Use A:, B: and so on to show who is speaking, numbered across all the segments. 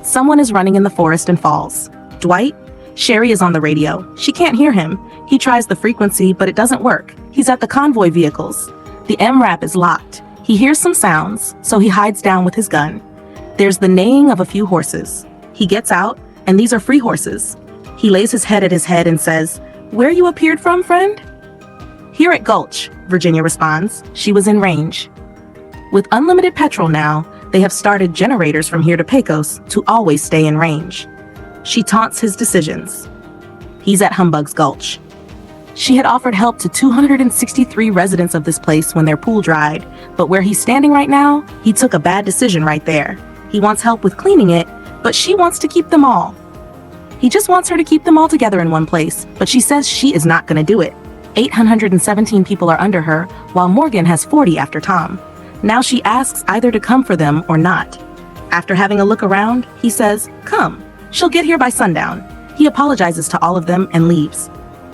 A: Someone is running in the forest and falls. Dwight? Sherry is on the radio. She can't hear him. He tries the frequency, but it doesn't work. He's at the convoy vehicles. The MRAP is locked. He hears some sounds, so he hides down with his gun. There's the neighing of a few horses. He gets out, and these are free horses. He lays his head at his head and says, "Where you appeared from, friend?" "Here at Gulch," Virginia responds. She was in range. With unlimited petrol now, they have started generators from here to Pecos to always stay in range. She taunts his decisions. He's at Humbug's Gulch. She had offered help to 263 residents of this place when their pool dried, but where he's standing right now, he took a bad decision right there. He wants help with cleaning it, but she wants to keep them all. He just wants her to keep them all together in one place, but she says she is not going to do it. 817 people are under her, while Morgan has 40 after Tom. Now she asks either to come for them or not. After having a look around, he says, "Come." She'll get here by sundown. He apologizes to all of them and leaves.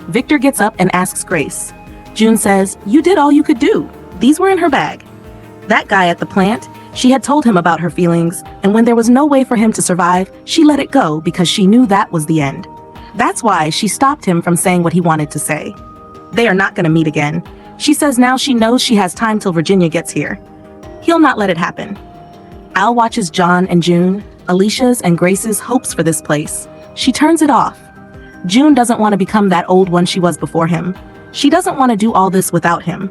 A: Victor gets up and asks Grace. June says, "You did all you could do." These were in her bag. That guy at the plant, she had told him about her feelings, and when there was no way for him to survive, she let it go because she knew that was the end. That's why she stopped him from saying what he wanted to say. They are not going to meet again. She says now she knows she has time till Virginia gets here. He'll not let it happen. Al watches John and June, Alicia's and Grace's hopes for this place. She turns it off. June doesn't want to become that old one she was before him. She doesn't want to do all this without him.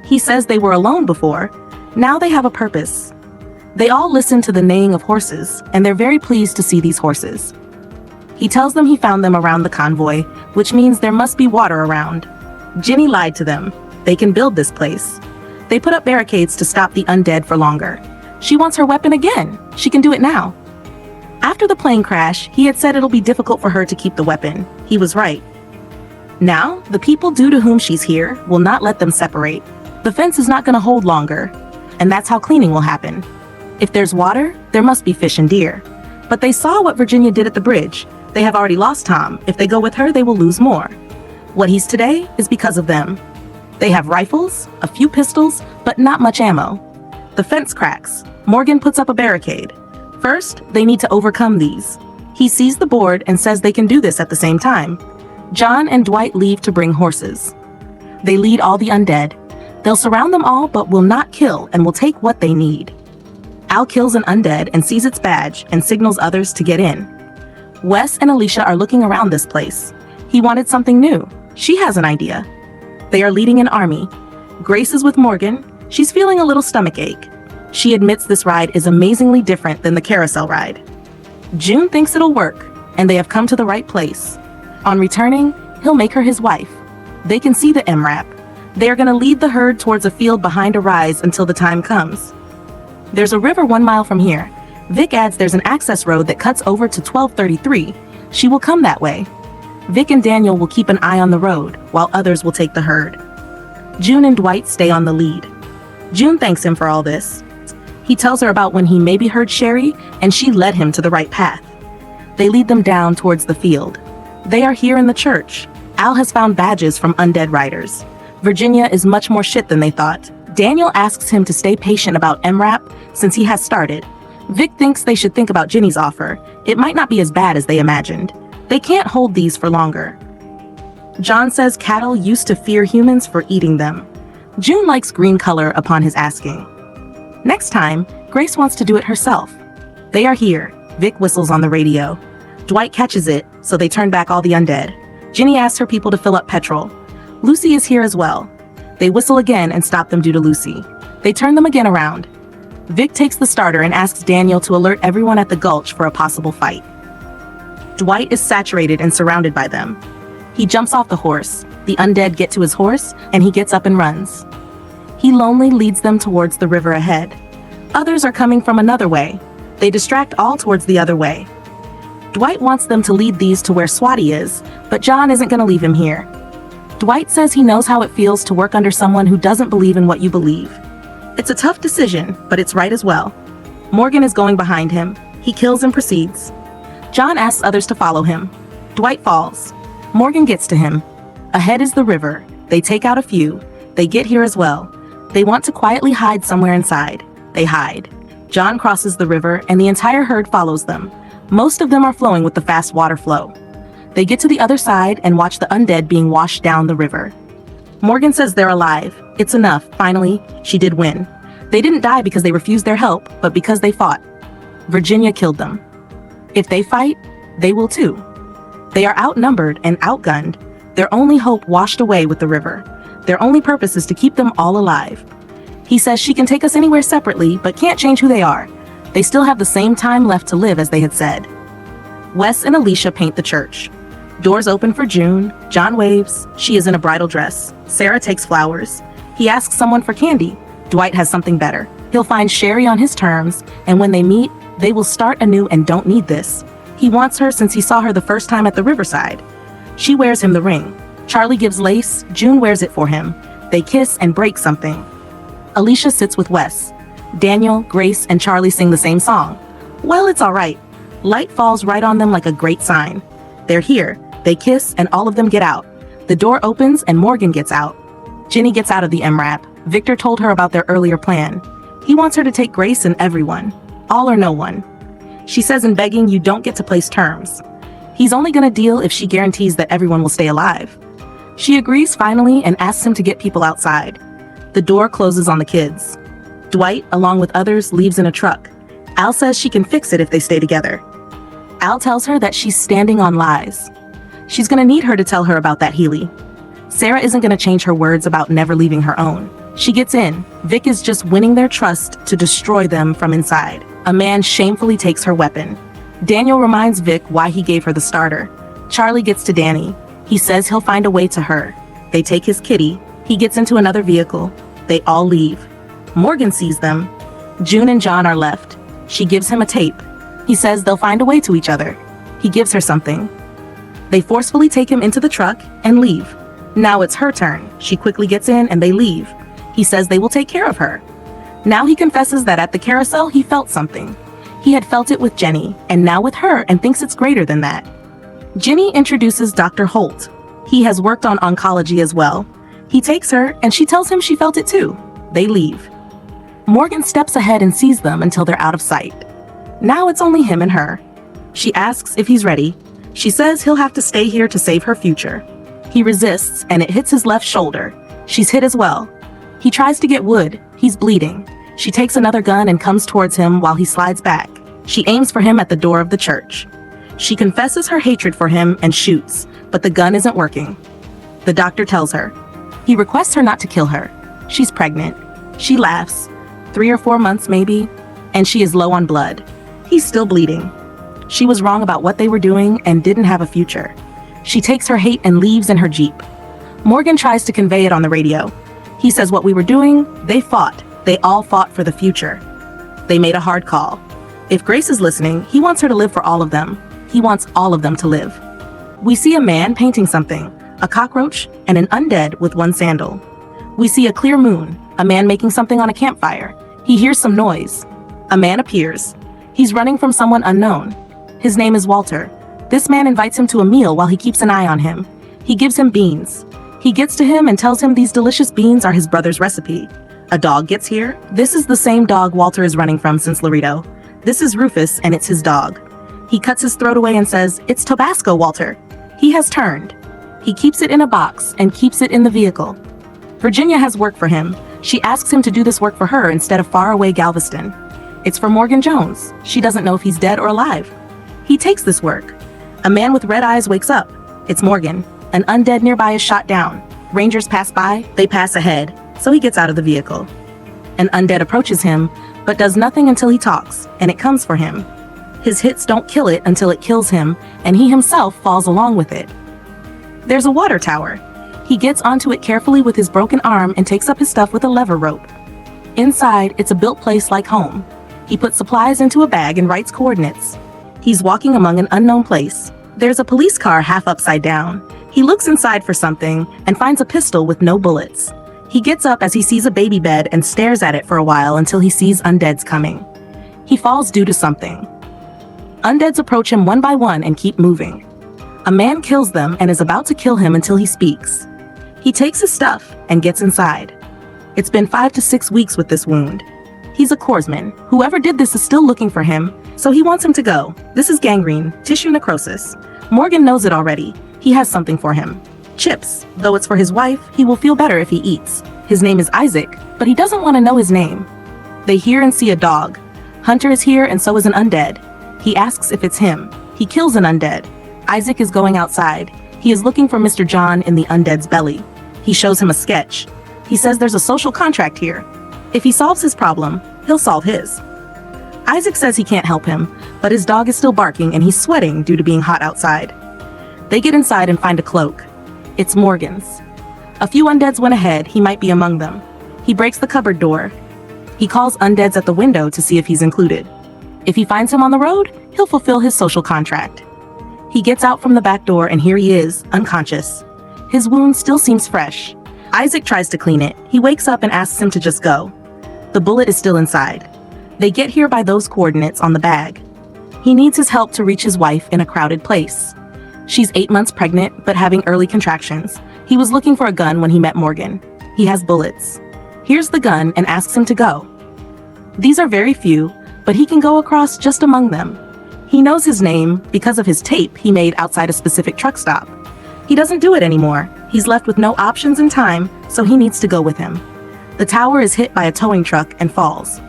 A: He says they were alone before. Now they have a purpose. They all listen to the neighing of horses, and they're very pleased to see these horses. He tells them he found them around the convoy, which means there must be water around. Ginny lied to them. They can build this place. They put up barricades to stop the undead for longer. She wants her weapon again. She can do it now. After the plane crash, he had said it'll be difficult for her to keep the weapon. He was right. Now, the people due to whom she's here will not let them separate. The fence is not going to hold longer, and that's how cleaning will happen. If there's water, there must be fish and deer. But they saw what Virginia did at the bridge. They have already lost Tom. If they go with her, they will lose more. What he's today is because of them. They have rifles, a few pistols, but not much ammo. The fence cracks. Morgan puts up a barricade. First, they need to overcome these. He sees the board and says they can do this at the same time. John and Dwight leave to bring horses. They lead all the undead. They'll surround them all but will not kill and will take what they need. Al kills an undead and sees its badge and signals others to get in. Wes and Alicia are looking around this place. He wanted something new. She has an idea. They are leading an army. Grace is with Morgan. She's feeling a little stomachache. She admits this ride is amazingly different than the carousel ride. June thinks it'll work, and they have come to the right place. On returning, he'll make her his wife. They can see the MRAP. They are going to lead the herd towards a field behind a rise until the time comes. There's a river 1 mile from here. Vic adds there's an access road that cuts over to 1233. She will come that way. Vic and Daniel will keep an eye on the road, while others will take the herd. June and Dwight stay on the lead. June thanks him for all this. He tells her about when he maybe heard Sherry, and she led him to the right path. They lead them down towards the field. They are here in the church. Al has found badges from undead riders. Virginia is much more shit than they thought. Daniel asks him to stay patient about MRAP since he has started. Vic thinks they should think about Ginny's offer. It might not be as bad as they imagined. They can't hold these for longer. John says cattle used to fear humans for eating them. June likes green color upon his asking. Next time, Grace wants to do it herself. They are here. Vic whistles on the radio. Dwight catches it, so they turn back all the undead. Ginny asks her people to fill up petrol. Lucy is here as well. They whistle again and stop them due to Lucy. They turn them again around. Vic takes the starter and asks Daniel to alert everyone at the gulch for a possible fight. Dwight is saturated and surrounded by them. He jumps off the horse. The undead get to his horse, and he gets up and runs. He lonely leads them towards the river ahead. Others are coming from another way. They distract all towards the other way. Dwight wants them to lead these to where Swati is, but John isn't going to leave him here. Dwight says he knows how it feels to work under someone who doesn't believe in what you believe. It's a tough decision, but it's right as well. Morgan is going behind him. He kills and proceeds. John asks others to follow him. Dwight falls. Morgan gets to him. Ahead is the river. They take out a few. They get here as well. They want to quietly hide somewhere inside. They hide. John crosses the river and the entire herd follows them. Most of them are flowing with the fast water flow. They get to the other side and watch the undead being washed down the river. Morgan says they're alive. It's enough, finally, she did win. They didn't die because they refused their help, but because they fought. Virginia killed them. If they fight, they will too. They are outnumbered and outgunned, their only hope washed away with the river. Their only purpose is to keep them all alive. He says she can take us anywhere separately, but can't change who they are. They still have the same time left to live as they had said. Wes and Alicia paint the church. Doors open for June. John waves. She is in a bridal dress. Sarah takes flowers. He asks someone for candy. Dwight has something better. He'll find Sherry on his terms, and when they meet, they will start anew and don't need this. He wants her since he saw her the first time at the riverside. She wears him the ring. Charlie gives lace. June wears it for him. They kiss and break something. Alicia sits with Wes. Daniel, Grace, and Charlie sing the same song. Well, it's all right. Light falls right on them like a great sign. They're here. They kiss, and all of them get out. The door opens, and Morgan gets out. Ginny gets out of the MRAP. Victor told her about their earlier plan. He wants her to take Grace and everyone. All or no one. She says in begging, you don't get to place terms. He's only gonna deal if she guarantees that everyone will stay alive. She agrees finally and asks him to get people outside. The door closes on the kids. Dwight, along with others, leaves in a truck. Al says she can fix it if they stay together. Al tells her that she's standing on lies. She's gonna need her to tell her about that Healy. Sarah isn't gonna change her words about never leaving her own. She gets in. Vic is just winning their trust to destroy them from inside. A man shamefully takes her weapon. Daniel reminds Vic why he gave her the starter. Charlie gets to Danny. He says he'll find a way to her. They take his kitty. He gets into another vehicle. They all leave. Morgan sees them. June and John are left. She gives him a tape. He says they'll find a way to each other. He gives her something. They forcefully take him into the truck and leave. Now it's her turn. She quickly gets in and they leave. He says they will take care of her. Now he confesses that at the carousel he felt something. He had felt it with Jenny, and now with her, and thinks it's greater than that. Jenny introduces Dr. Holt. He has worked on oncology as well. He takes her, and she tells him she felt it too. They leave. Morgan steps ahead and sees them until they're out of sight. Now it's only him and her. She asks if he's ready. She says he'll have to stay here to save her future. He resists, and it hits his left shoulder. She's hit as well. He tries to get wood. He's bleeding. She takes another gun and comes towards him while he slides back. She aims for him at the door of the church. She confesses her hatred for him and shoots, but the gun isn't working. The doctor tells her. He requests her not to kill her. She's pregnant. She laughs. 3 or 4 months maybe, and she is low on blood. He's still bleeding. She was wrong about what they were doing and didn't have a future. She takes her hate and leaves in her Jeep. Morgan tries to convey it on the radio. He says what we were doing, they fought. They all fought for the future. They made a hard call. If Grace is listening, he wants her to live for all of them. He wants all of them to live. We see a man painting something, a cockroach and an undead with one sandal. We see a clear moon, a man making something on a campfire. He hears some noise. A man appears. He's running from someone unknown. His name is Walter. This man invites him to a meal while he keeps an eye on him. He gives him beans. He gets to him and tells him these delicious beans are his brother's recipe. A dog gets here. This is the same dog Walter is running from since Laredo. This is Rufus, and it's his dog. He cuts his throat away and says, "It's Tabasco, Walter." He has turned. He keeps it in a box and keeps it in the vehicle. Virginia has work for him. She asks him to do this work for her instead of faraway Galveston. It's for Morgan Jones. She doesn't know if he's dead or alive. He takes this work. A man with red eyes wakes up. It's Morgan. An undead nearby is shot down. Rangers pass by, they pass ahead, so he gets out of the vehicle. An undead approaches him, but does nothing until he talks, and it comes for him. His hits don't kill it until it kills him, and he himself falls along with it. There's a water tower. He gets onto it carefully with his broken arm and takes up his stuff with a lever rope. Inside, it's a built place like home. He puts supplies into a bag and writes coordinates. He's walking among an unknown place. There's a police car half upside down. He looks inside for something and finds a pistol with no bullets. He gets up as he sees a baby bed and stares at it for a while until he sees undeads coming. He falls due to something. Undeads approach him one by one and keep moving. A man kills them and is about to kill him until he speaks. He takes his stuff and gets inside. It's been 5 to 6 weeks with this wound. He's a corpsman. Whoever did this is still looking for him, so he wants him to go. This is gangrene, tissue necrosis. Morgan knows it already. He has something for him. Chips. Though it's for his wife, he will feel better if he eats. His name is Isaac, but he doesn't want to know his name. They hear and see a dog. Hunter is here and so is an undead. He asks if it's him. He kills an undead. Isaac is going outside. He is looking for Mr. John in the undead's belly. He shows him a sketch. He says there's a social contract here. If he solves his problem, he'll solve his. Isaac says he can't help him, but his dog is still barking and he's sweating due to being hot outside. They get inside and find a cloak. It's Morgan's. A few undeads went ahead, he might be among them. He breaks the cupboard door. He calls undeads at the window to see if he's included. If he finds him on the road, he'll fulfill his social contract. He gets out from the back door and here he is, unconscious. His wound still seems fresh. Isaac tries to clean it. He wakes up and asks him to just go. The bullet is still inside. They get here by those coordinates on the bag. He needs his help to reach his wife in a crowded place. She's 8 months pregnant, but having early contractions. He was looking for a gun when he met Morgan. He has bullets. Here's the gun and asks him to go. These are very few, but he can go across just among them. He knows his name because of his tape he made outside a specific truck stop. He doesn't do it anymore. He's left with no options in time, so he needs to go with him. The tower is hit by a towing truck and falls.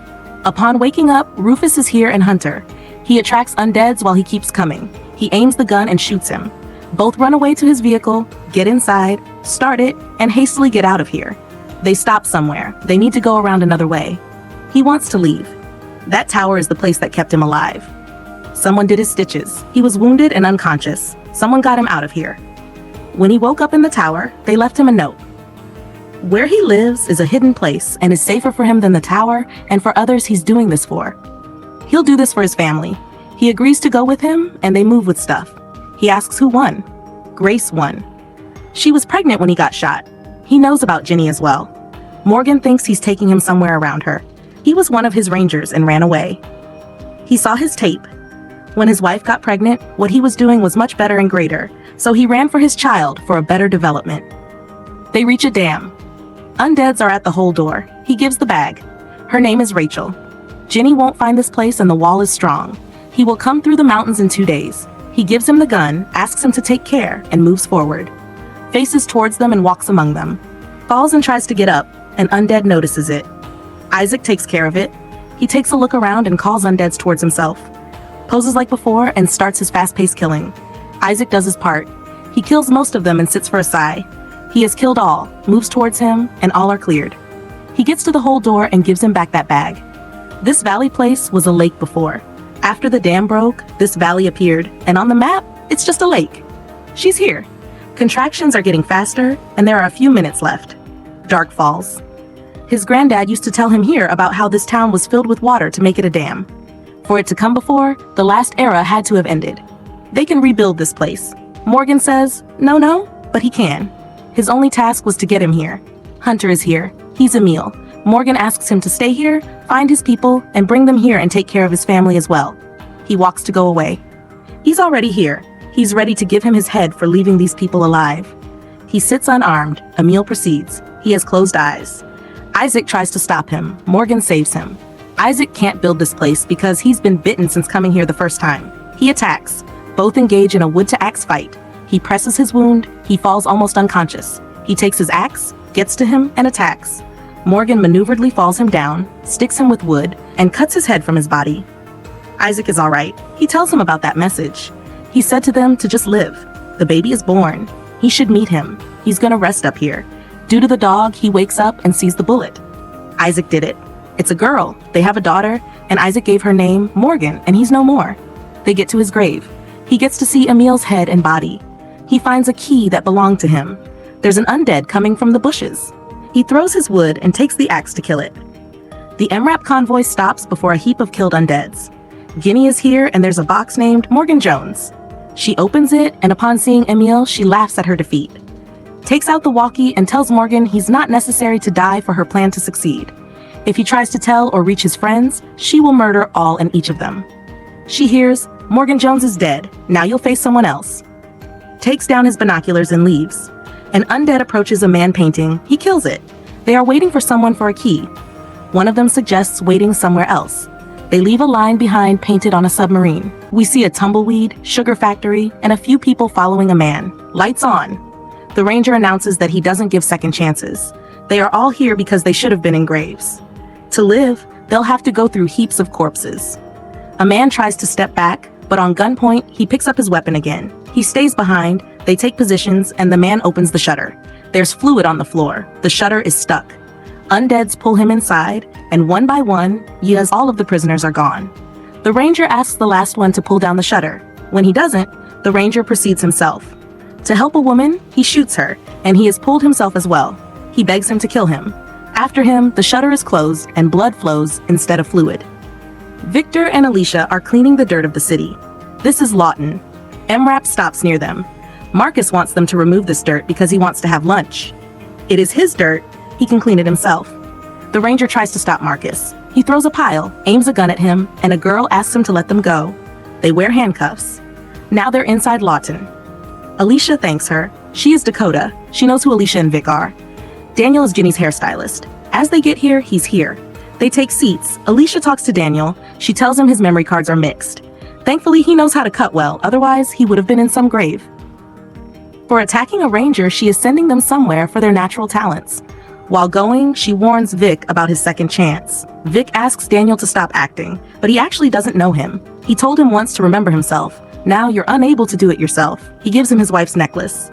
A: Upon waking up, Rufus is here and Hunter. He attracts undeads while he keeps coming. He aims the gun and shoots him. Both run away to his vehicle, get inside, start it, and hastily get out of here. They stop somewhere. They need to go around another way. He wants to leave. That tower is the place that kept him alive. Someone did his stitches. He was wounded and unconscious. Someone got him out of here. When he woke up in the tower, they left him a note. Where he lives is a hidden place and is safer for him than the tower, and for others he's doing this for. He'll do this for his family. He agrees to go with him, and they move with stuff. He asks who won. Grace won. She was pregnant when he got shot. He knows about Ginny as well. Morgan thinks he's taking him somewhere around her. He was one of his rangers and ran away. He saw his tape. When his wife got pregnant, what he was doing was much better and greater, so he ran for his child for a better development. They reach a dam. Undeads are at the hole door. He gives the bag. Her name is Rachel. Ginny won't find this place and the wall is strong. He will come through the mountains in 2 days. He gives him the gun, asks him to take care, and moves forward. Faces towards them and walks among them. Falls and tries to get up. An undead notices it. Isaac takes care of it. He takes a look around and calls undeads towards himself. Poses like before and starts his fast-paced killing. Isaac does his part. He kills most of them and sits for a sigh. He has killed all, moves towards him, and all are cleared. He gets to the hole door and gives him back that bag. This valley place was a lake before. After the dam broke, this valley appeared, and on the map, it's just a lake. She's here. Contractions are getting faster, and there are a few minutes left. Dark falls. His granddad used to tell him here about how this town was filled with water to make it a dam. For it to come before, the last era had to have ended. They can rebuild this place. Morgan says, no, but he can. His only task was to get him here. Hunter is here. He's Emil. Morgan asks him to stay here, find his people, and bring them here and take care of his family as well. He walks to go away. He's already here. He's ready to give him his head for leaving these people alive. He sits unarmed. Emil proceeds. He has closed eyes. Isaac tries to stop him. Morgan saves him. Isaac can't build this place because he's been bitten since coming here the first time. He attacks. Both engage in a wood-to-axe fight. He presses his wound. He falls almost unconscious. He takes his axe, gets to him, and attacks. Morgan maneuveredly falls him down, sticks him with wood, and cuts his head from his body. Isaac is all right. He tells him about that message. He said to them to just live. The baby is born. He should meet him. He's gonna rest up here. Due to the dog, he wakes up and sees the bullet. Isaac did it. It's a girl. They have a daughter, and Isaac gave her name Morgan, and he's no more. They get to his grave. He gets to see Emil's head and body. He finds a key that belonged to him. There's an undead coming from the bushes. He throws his wood and takes the axe to kill it. The MRAP convoy stops before a heap of killed undeads. Ginny is here and there's a box named Morgan Jones. She opens it and upon seeing Emil, she laughs at her defeat. Takes out the walkie and tells Morgan he's not necessary to die for her plan to succeed. If he tries to tell or reach his friends, she will murder all and each of them. She hears, Morgan Jones is dead, now you'll face someone else. Takes down his binoculars and leaves. An undead approaches a man painting. He kills it. They are waiting for someone for a key. One of them suggests waiting somewhere else. They leave a line behind painted on a submarine. We see a tumbleweed, sugar factory, and a few people following a man. Lights on. The ranger announces that he doesn't give second chances. They are all here because they should have been in graves. To live, they'll have to go through heaps of corpses. A man tries to step back, but on gunpoint, he picks up his weapon again. He stays behind, they take positions, and the man opens the shutter. There's fluid on the floor. The shutter is stuck. Undeads pull him inside, and one by one, yes, all of the prisoners are gone. The ranger asks the last one to pull down the shutter. When he doesn't, the ranger proceeds himself. To help a woman, he shoots her, and he is pulled himself as well. He begs him to kill him. After him, the shutter is closed, and blood flows instead of fluid. Victor and Alicia are cleaning the dirt of the city. This is Lawton. 𝕂𝕬𝕓𝕤 stops near them. Marcus wants them to remove this dirt because he wants to have lunch. It is his dirt. He can clean it himself. The ranger tries to stop Marcus. He throws a pile, aims a gun at him, and a girl asks him to let them go. They wear handcuffs. Now they're inside Lawton. Alicia thanks her. She is Dakota. She knows who Alicia and Vic are. Daniel is Ginny's hairstylist. As they get here, he's here. They take seats. Alicia talks to Daniel. She tells him his memory cards are mixed. Thankfully, he knows how to cut well, otherwise he would have been in some grave. For attacking a ranger, she is sending them somewhere for their natural talents. While going, she warns Vic about his second chance. Vic asks Daniel to stop acting, but he actually doesn't know him. He told him once to remember himself. Now you're unable to do it yourself. He gives him his wife's necklace.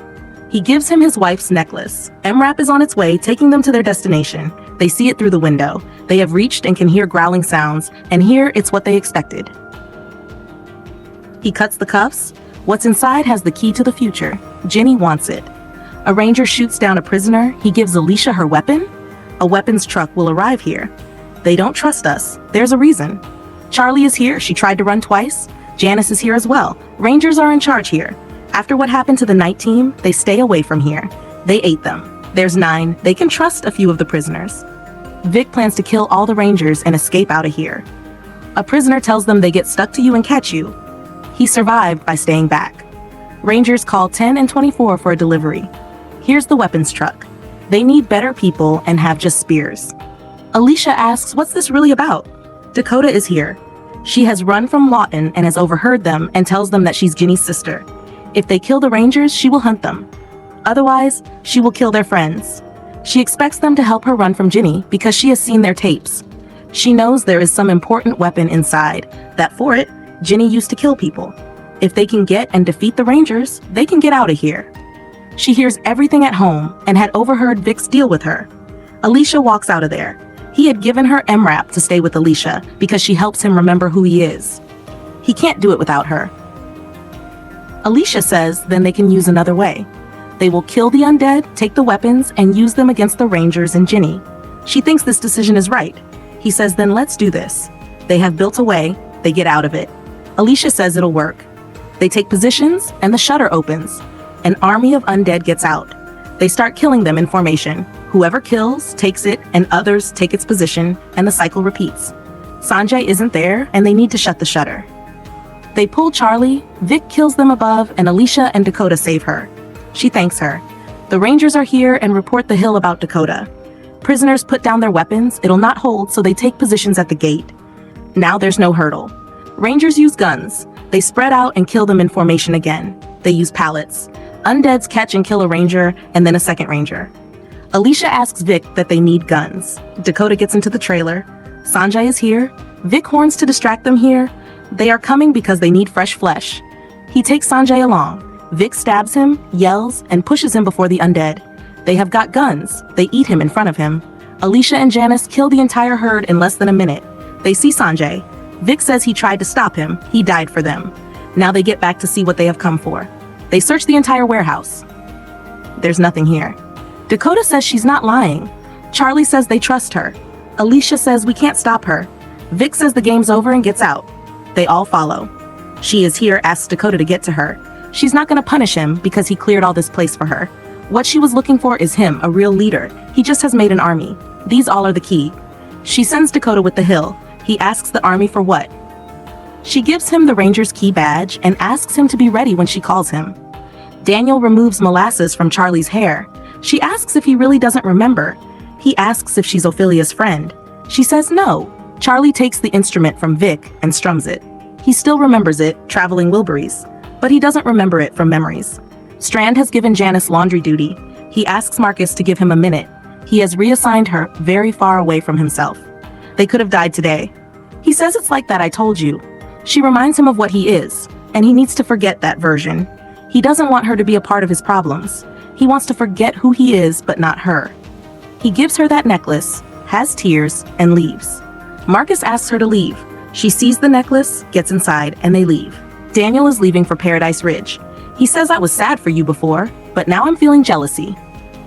A: 𝕂𝕬𝕓𝕤 is on its way, taking them to their destination. They see it through the window. They have reached and can hear growling sounds, and here it's what they expected. He cuts the cuffs. What's inside has the key to the future. Ginny wants it. A ranger shoots down a prisoner. He gives Alicia her weapon. A weapons truck will arrive here. They don't trust us. There's a reason. Charlie is here. She tried to run twice. Janice is here as well. Rangers are in charge here. After what happened to the night team, they stay away from here. They ate them. There's 9. They can trust a few of the prisoners. Vic plans to kill all the rangers and escape out of here. A prisoner tells them they get stuck to you and catch you. He survived by staying back. Rangers call 10 and 24 for a delivery. Here's the weapons truck. They need better people and have just spears. Alicia asks, what's this really about? Dakota is here. She has run from Lawton and has overheard them and tells them that she's Ginny's sister. If they kill the rangers, she will hunt them. Otherwise, she will kill their friends. She expects them to help her run from Ginny because she has seen their tapes. She knows there is some important weapon inside, that for it, Ginny used to kill people. If they can get and defeat the rangers, they can get out of here. She hears everything at home and had overheard Vic's deal with her. Alicia walks out of there. He had given her 𝕂𝕬𝕓𝕤 to stay with Alicia because she helps him remember who he is. He can't do it without her. Alicia says then they can use another way. They will kill the undead, take the weapons, and use them against the rangers and Ginny. She thinks this decision is right. He says then let's do this. They have built a way. They get out of it. Alicia says it'll work. They take positions, and the shutter opens. An army of undead gets out. They start killing them in formation. Whoever kills takes it, and others take its position, and the cycle repeats. Sanjay isn't there, and they need to shut the shutter. They pull Charlie. Vic kills them above, and Alicia and Dakota save her. She thanks her. The rangers are here and report the hill about Dakota. Prisoners put down their weapons. It'll not hold, so they take positions at the gate. Now there's no hurdle. Rangers use guns. They spread out and kill them in formation again. They use pallets. Undeads catch and kill a ranger, and then a second ranger. Alicia asks Vic that they need guns. Dakota gets into the trailer. Sanjay is here. Vic horns to distract them here. They are coming because they need fresh flesh. He takes Sanjay along. Vic stabs him, yells, and pushes him before the undead. They have got guns. They eat him in front of him. Alicia and Janice kill the entire herd in less than a minute. They see Sanjay. Vic says he tried to stop him. He died for them. Now they get back to see what they have come for. They search the entire warehouse. There's nothing here. Dakota says she's not lying. Charlie says they trust her. Alicia says we can't stop her. Vic says the game's over and gets out. They all follow. She is here, asks Dakota to get to her. She's not going to punish him because he cleared all this place for her. What she was looking for is him, a real leader. He just has made an army. These all are the key. She sends Dakota with the hill. He asks the army for what? She gives him the ranger's key badge and asks him to be ready when she calls him. Daniel removes molasses from Charlie's hair. She asks if he really doesn't remember. He asks if she's Ophelia's friend. She says no. Charlie takes the instrument from Vic and strums it. He still remembers it, traveling Wilburys, but he doesn't remember it from memories. Strand has given Janice laundry duty. He asks Marcus to give him a minute. He has reassigned her very far away from himself. They could have died today. He says it's like that I told you. She reminds him of what he is, and he needs to forget that version. He doesn't want her to be a part of his problems. He wants to forget who he is, but not her. He gives her that necklace, has tears, and leaves. Marcus asks her to leave. She sees the necklace, gets inside, and they leave. Daniel is leaving for Paradise Ridge. He says I was sad for you before, but now I'm feeling jealousy.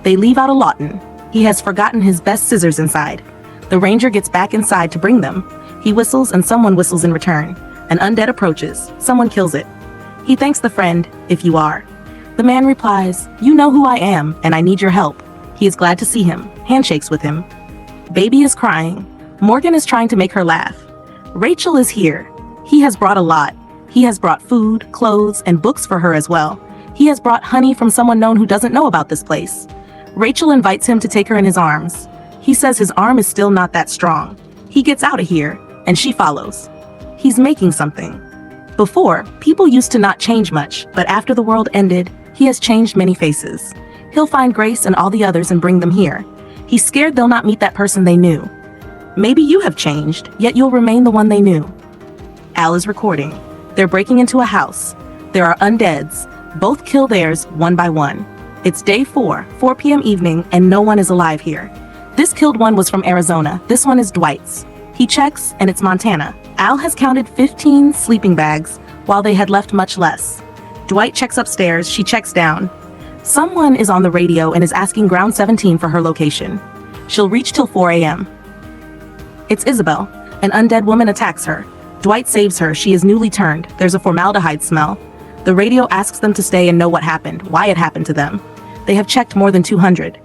A: They leave out of Lawton. He has forgotten his best scissors inside. The ranger gets back inside to bring them. He whistles and someone whistles in return. An undead approaches. Someone kills it. He thanks the friend, if you are. The man replies, you know who I am, and I need your help. He is glad to see him, handshakes with him. Baby is crying. Morgan is trying to make her laugh. Rachel is here. He has brought a lot. He has brought food, clothes, and books for her as well. He has brought honey from someone known who doesn't know about this place. Rachel invites him to take her in his arms. He says his arm is still not that strong. He gets out of here, and she follows. He's making something. Before, people used to not change much, but after the world ended, he has changed many faces. He'll find Grace and all the others and bring them here. He's scared they'll not meet that person they knew. Maybe you have changed, yet you'll remain the one they knew. Al is recording. They're breaking into a house. There are undeads. Both kill theirs one by one. It's day 4 p.m. evening, and no one is alive here. This killed one was from Arizona. This one is Dwight's. He checks, and it's Montana. Al has counted 15 sleeping bags, while they had left much less. Dwight checks upstairs. She checks down. Someone is on the radio and is asking Ground 17 for her location. She'll reach till 4 a.m. It's Isabel. An undead woman attacks her. Dwight saves her. She is newly turned. There's a formaldehyde smell. The radio asks them to stay and know what happened, why it happened to them. They have checked more than 200.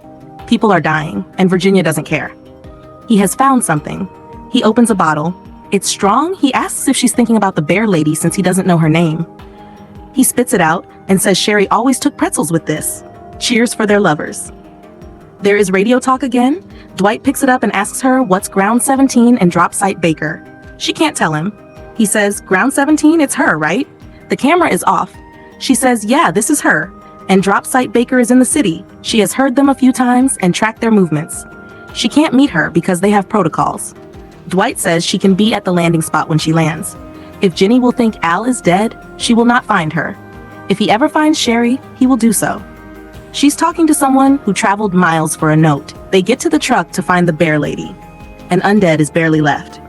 A: People are dying, and Virginia doesn't care. He has found something. He opens a bottle. It's strong. He asks if she's thinking about the bear lady since he doesn't know her name. He spits it out and says Sherry always took pretzels with this. Cheers for their lovers. There is radio talk again. Dwight picks it up and asks her what's Ground 17 and Drop Site Baker. She can't tell him. He says, Ground 17, it's her, right? The camera is off. She says, yeah, this is her. And Drop Site Baker is in the city. She has heard them a few times and tracked their movements. She can't meet her because they have protocols. Dwight says she can be at the landing spot when she lands. If Ginny will think Al is dead, she will not find her. If he ever finds Sherry, he will do so. She's talking to someone who traveled miles for a note. They get to the truck to find the bear lady. An undead is barely left.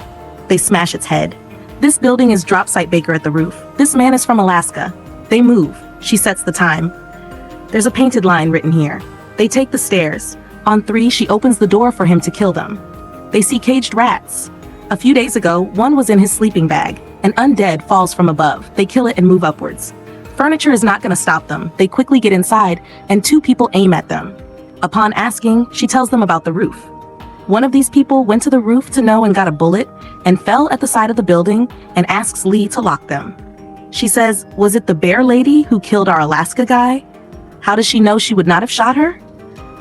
A: They smash its head. This building is Drop Site Baker at the roof. This man is from Alaska. They move. She sets the time. There's a painted line written here. They take the stairs. On 3, she opens the door for him to kill them. They see caged rats. A few days ago, one was in his sleeping bag. An undead falls from above. They kill it and move upwards. Furniture is not going to stop them. They quickly get inside, and 2 people aim at them. Upon asking, she tells them about the roof. One of these people went to the roof to know and got a bullet, and fell at the side of the building, and asks Lee to lock them. She says, was it the bear lady who killed our Alaska guy? How does she know she would not have shot her?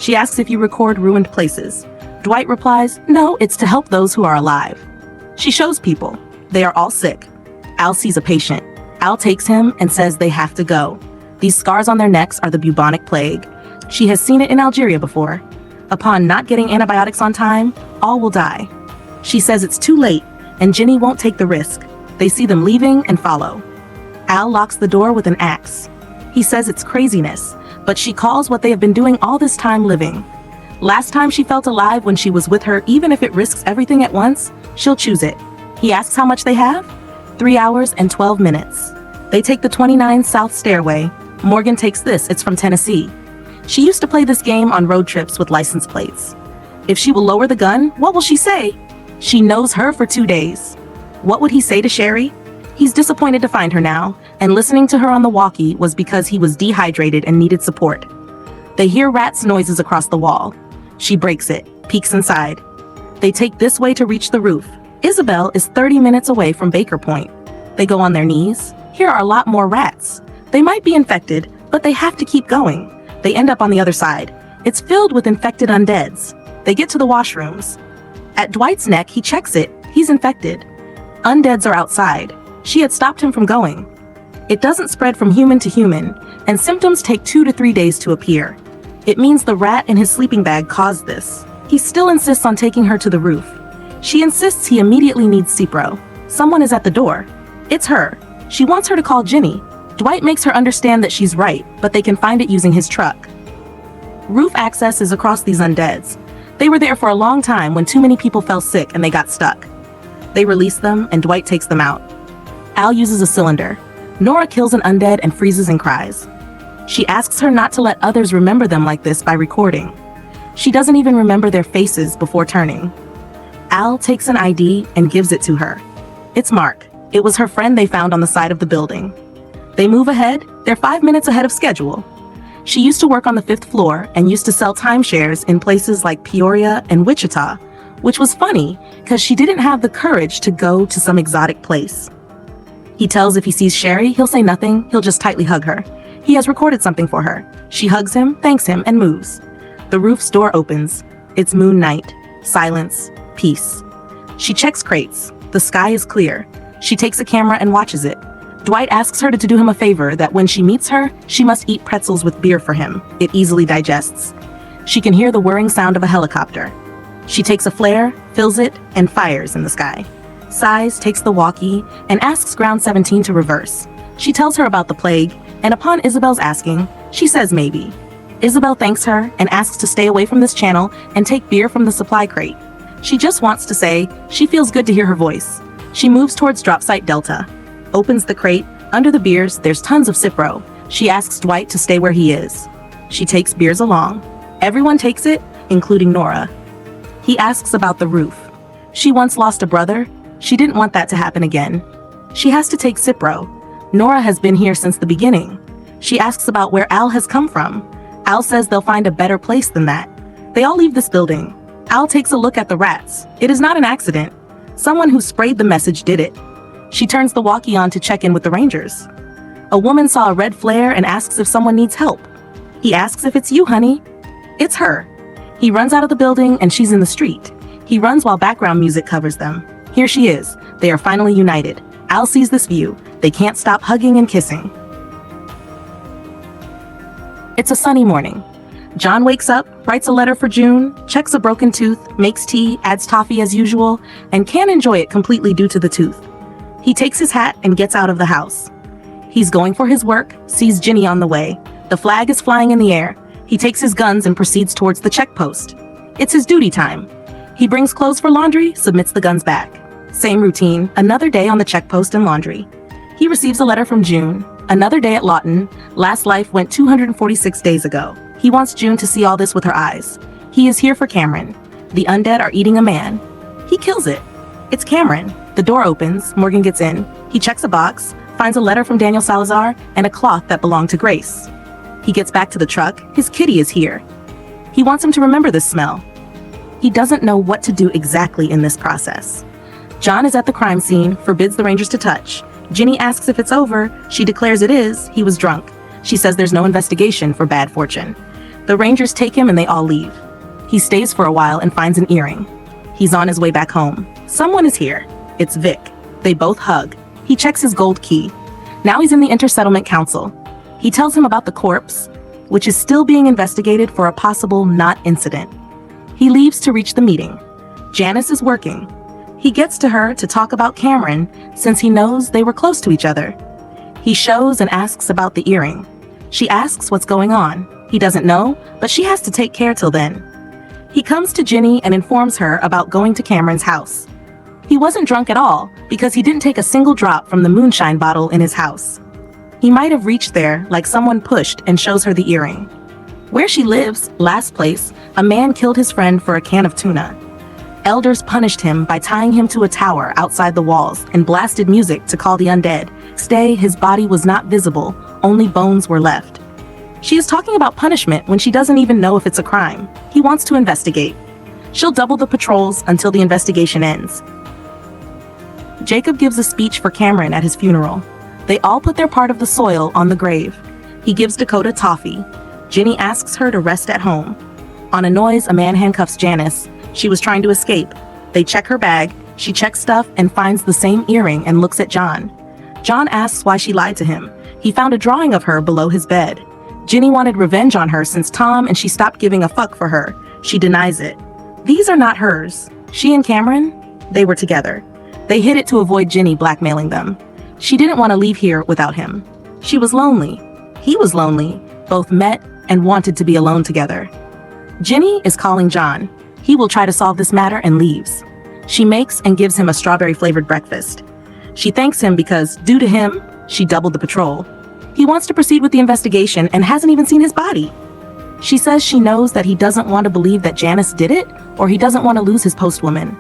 A: She asks if you record ruined places. Dwight replies, no, it's to help those who are alive. She shows people. They are all sick. Al sees a patient. Al takes him and says they have to go. These scars on their necks are the bubonic plague. She has seen it in Algeria before. Upon not getting antibiotics on time, all will die. She says it's too late, and Ginny won't take the risk. They see them leaving and follow. Al locks the door with an axe. He says it's craziness, but she calls what they have been doing all this time living. Last time she felt alive when she was with her, even if it risks everything at once, she'll choose it. He asks how much they have? 3 hours and 12 minutes. They take the 29 South Stairway. Morgan takes this, it's from Tennessee. She used to play this game on road trips with license plates. If she will lower the gun, what will she say? She knows her for 2 days. What would he say to Sherry? He's disappointed to find her now, and listening to her on the walkie was because he was dehydrated and needed support. They hear rats' noises across the wall. She breaks it, peeks inside. They take this way to reach the roof. Isabel is 30 minutes away from Baker Point. They go on their knees. Here are a lot more rats. They might be infected, but they have to keep going. They end up on the other side. It's filled with infected undeads. They get to the washrooms. At Dwight's neck, he checks it. He's infected. Undeads are outside. She had stopped him from going. It doesn't spread from human to human, and symptoms take 2 to 3 days to appear. It means the rat in his sleeping bag caused this. He still insists on taking her to the roof. She insists he immediately needs 𝓂𝕊𝕦𝕦. Someone is at the door. It's her. She wants her to call Ginny. Dwight makes her understand that she's right, but they can find it using his truck. Roof access is across these undeads. They were there for a long time when too many people fell sick and they got stuck. They release them and Dwight takes them out. Al uses a cylinder. Nora kills an undead and freezes and cries. She asks her not to let others remember them like this by recording. She doesn't even remember their faces before turning. Al takes an ID and gives it to her. It's Mark. It was her friend they found on the side of the building. They move ahead. They're 5 minutes ahead of schedule. She used to work on the 5th floor and used to sell timeshares in places like Peoria and Wichita, which was funny because she didn't have the courage to go to some exotic place. He tells if he sees Sherry, he'll say nothing, he'll just tightly hug her. He has recorded something for her. She hugs him, thanks him, and moves. The roof's door opens. It's moon night. Silence. Peace. She checks crates. The sky is clear. She takes a camera and watches it. Dwight asks her to do him a favor that when she meets her, she must eat pretzels with beer for him. It easily digests. She can hear the whirring sound of a helicopter. She takes a flare, fills it, and fires in the sky. Sighs, takes the walkie, and asks Ground 17 to reverse. She tells her about the plague, and upon Isabel's asking, she says maybe. Isabel thanks her and asks to stay away from this channel and take beer from the supply crate. She just wants to say she feels good to hear her voice. She moves towards drop site Delta. Opens the crate. Under the beers, there's tons of 𝓂𝕬𝕦. She asks Dwight to stay where he is. She takes beers along. Everyone takes it, including Nora. He asks about the roof. She once lost a brother. She didn't want that to happen again. She has to take 𝓂𝕬𝕦. Nora has been here since the beginning. She asks about where Al has come from. Al says they'll find a better place than that. They all leave this building. Al takes a look at the rats. It is not an accident. Someone who sprayed the message did it. She turns the walkie on to check in with the Rangers. A woman saw a red flare and asks if someone needs help. He asks if it's you, honey. It's her. He runs out of the building and she's in the street. He runs while background music covers them. Here she is. They are finally united. Al sees this view. They can't stop hugging and kissing. It's a sunny morning. John wakes up, writes a letter for June, checks a broken tooth, makes tea, adds toffee as usual, and can't enjoy it completely due to the tooth. He takes his hat and gets out of the house. He's going for his work, sees Ginny on the way. The flag is flying in the air. He takes his guns and proceeds towards the check post. It's his duty time. He brings clothes for laundry, submits the guns back. Same routine, another day on the check post and laundry. He receives a letter from June. Another day at Lawton. Last life went 246 days ago. He wants June to see all this with her eyes. He is here for Cameron. The undead are eating a man. He kills it. It's Cameron. The door opens. Morgan gets in. He checks a box, finds a letter from Daniel Salazar, and a cloth that belonged to Grace. He gets back to the truck. His kitty is here. He wants him to remember this smell. He doesn't know what to do exactly in this process. John is at the crime scene, forbids the Rangers to touch. Ginny asks if it's over. She declares it is. He was drunk. She says there's no investigation for bad fortune. The Rangers take him and they all leave. He stays for a while and finds an earring. He's on his way back home. Someone is here. It's Vic. They both hug. He checks his gold key. Now he's in the Inter-Settlement Council. He tells him about the corpse, which is still being investigated for a possible not incident. He leaves to reach the meeting. Janice is working. He gets to her to talk about Cameron since he knows they were close to each other. He shows and asks about the earring. She asks what's going on. He doesn't know, but she has to take care till then. He comes to Ginny and informs her about going to Cameron's house. He wasn't drunk at all because he didn't take a single drop from the moonshine bottle in his house. He might have reached there like someone pushed and shows her the earring. Where she lives, last place, a man killed his friend for a can of tuna. Elders punished him by tying him to a tower outside the walls and blasted music to call the undead. Stay, his body was not visible, only bones were left. She is talking about punishment when she doesn't even know if it's a crime. He wants to investigate. She'll double the patrols until the investigation ends. Jacob gives a speech for Cameron at his funeral. They all put their part of the soil on the grave. He gives Dakota toffee. Ginny asks her to rest at home. On a noise, a man handcuffs Janice. She was trying to escape. They check her bag, she checks stuff and finds the same earring and looks at John. John asks why she lied to him. He found a drawing of her below his bed. Ginny wanted revenge on her since Tom and she stopped giving a fuck for her. She denies it. These are not hers. She and Cameron, they were together. They hid it to avoid Ginny blackmailing them. She didn't want to leave here without him. She was lonely. He was lonely. Both met and wanted to be alone together. Ginny is calling John. He will try to solve this matter and leaves. She makes and gives him a strawberry-flavored breakfast. She thanks him because, due to him, she doubled the patrol. He wants to proceed with the investigation and hasn't even seen his body. She says she knows that he doesn't want to believe that Janice did it, or he doesn't want to lose his postwoman.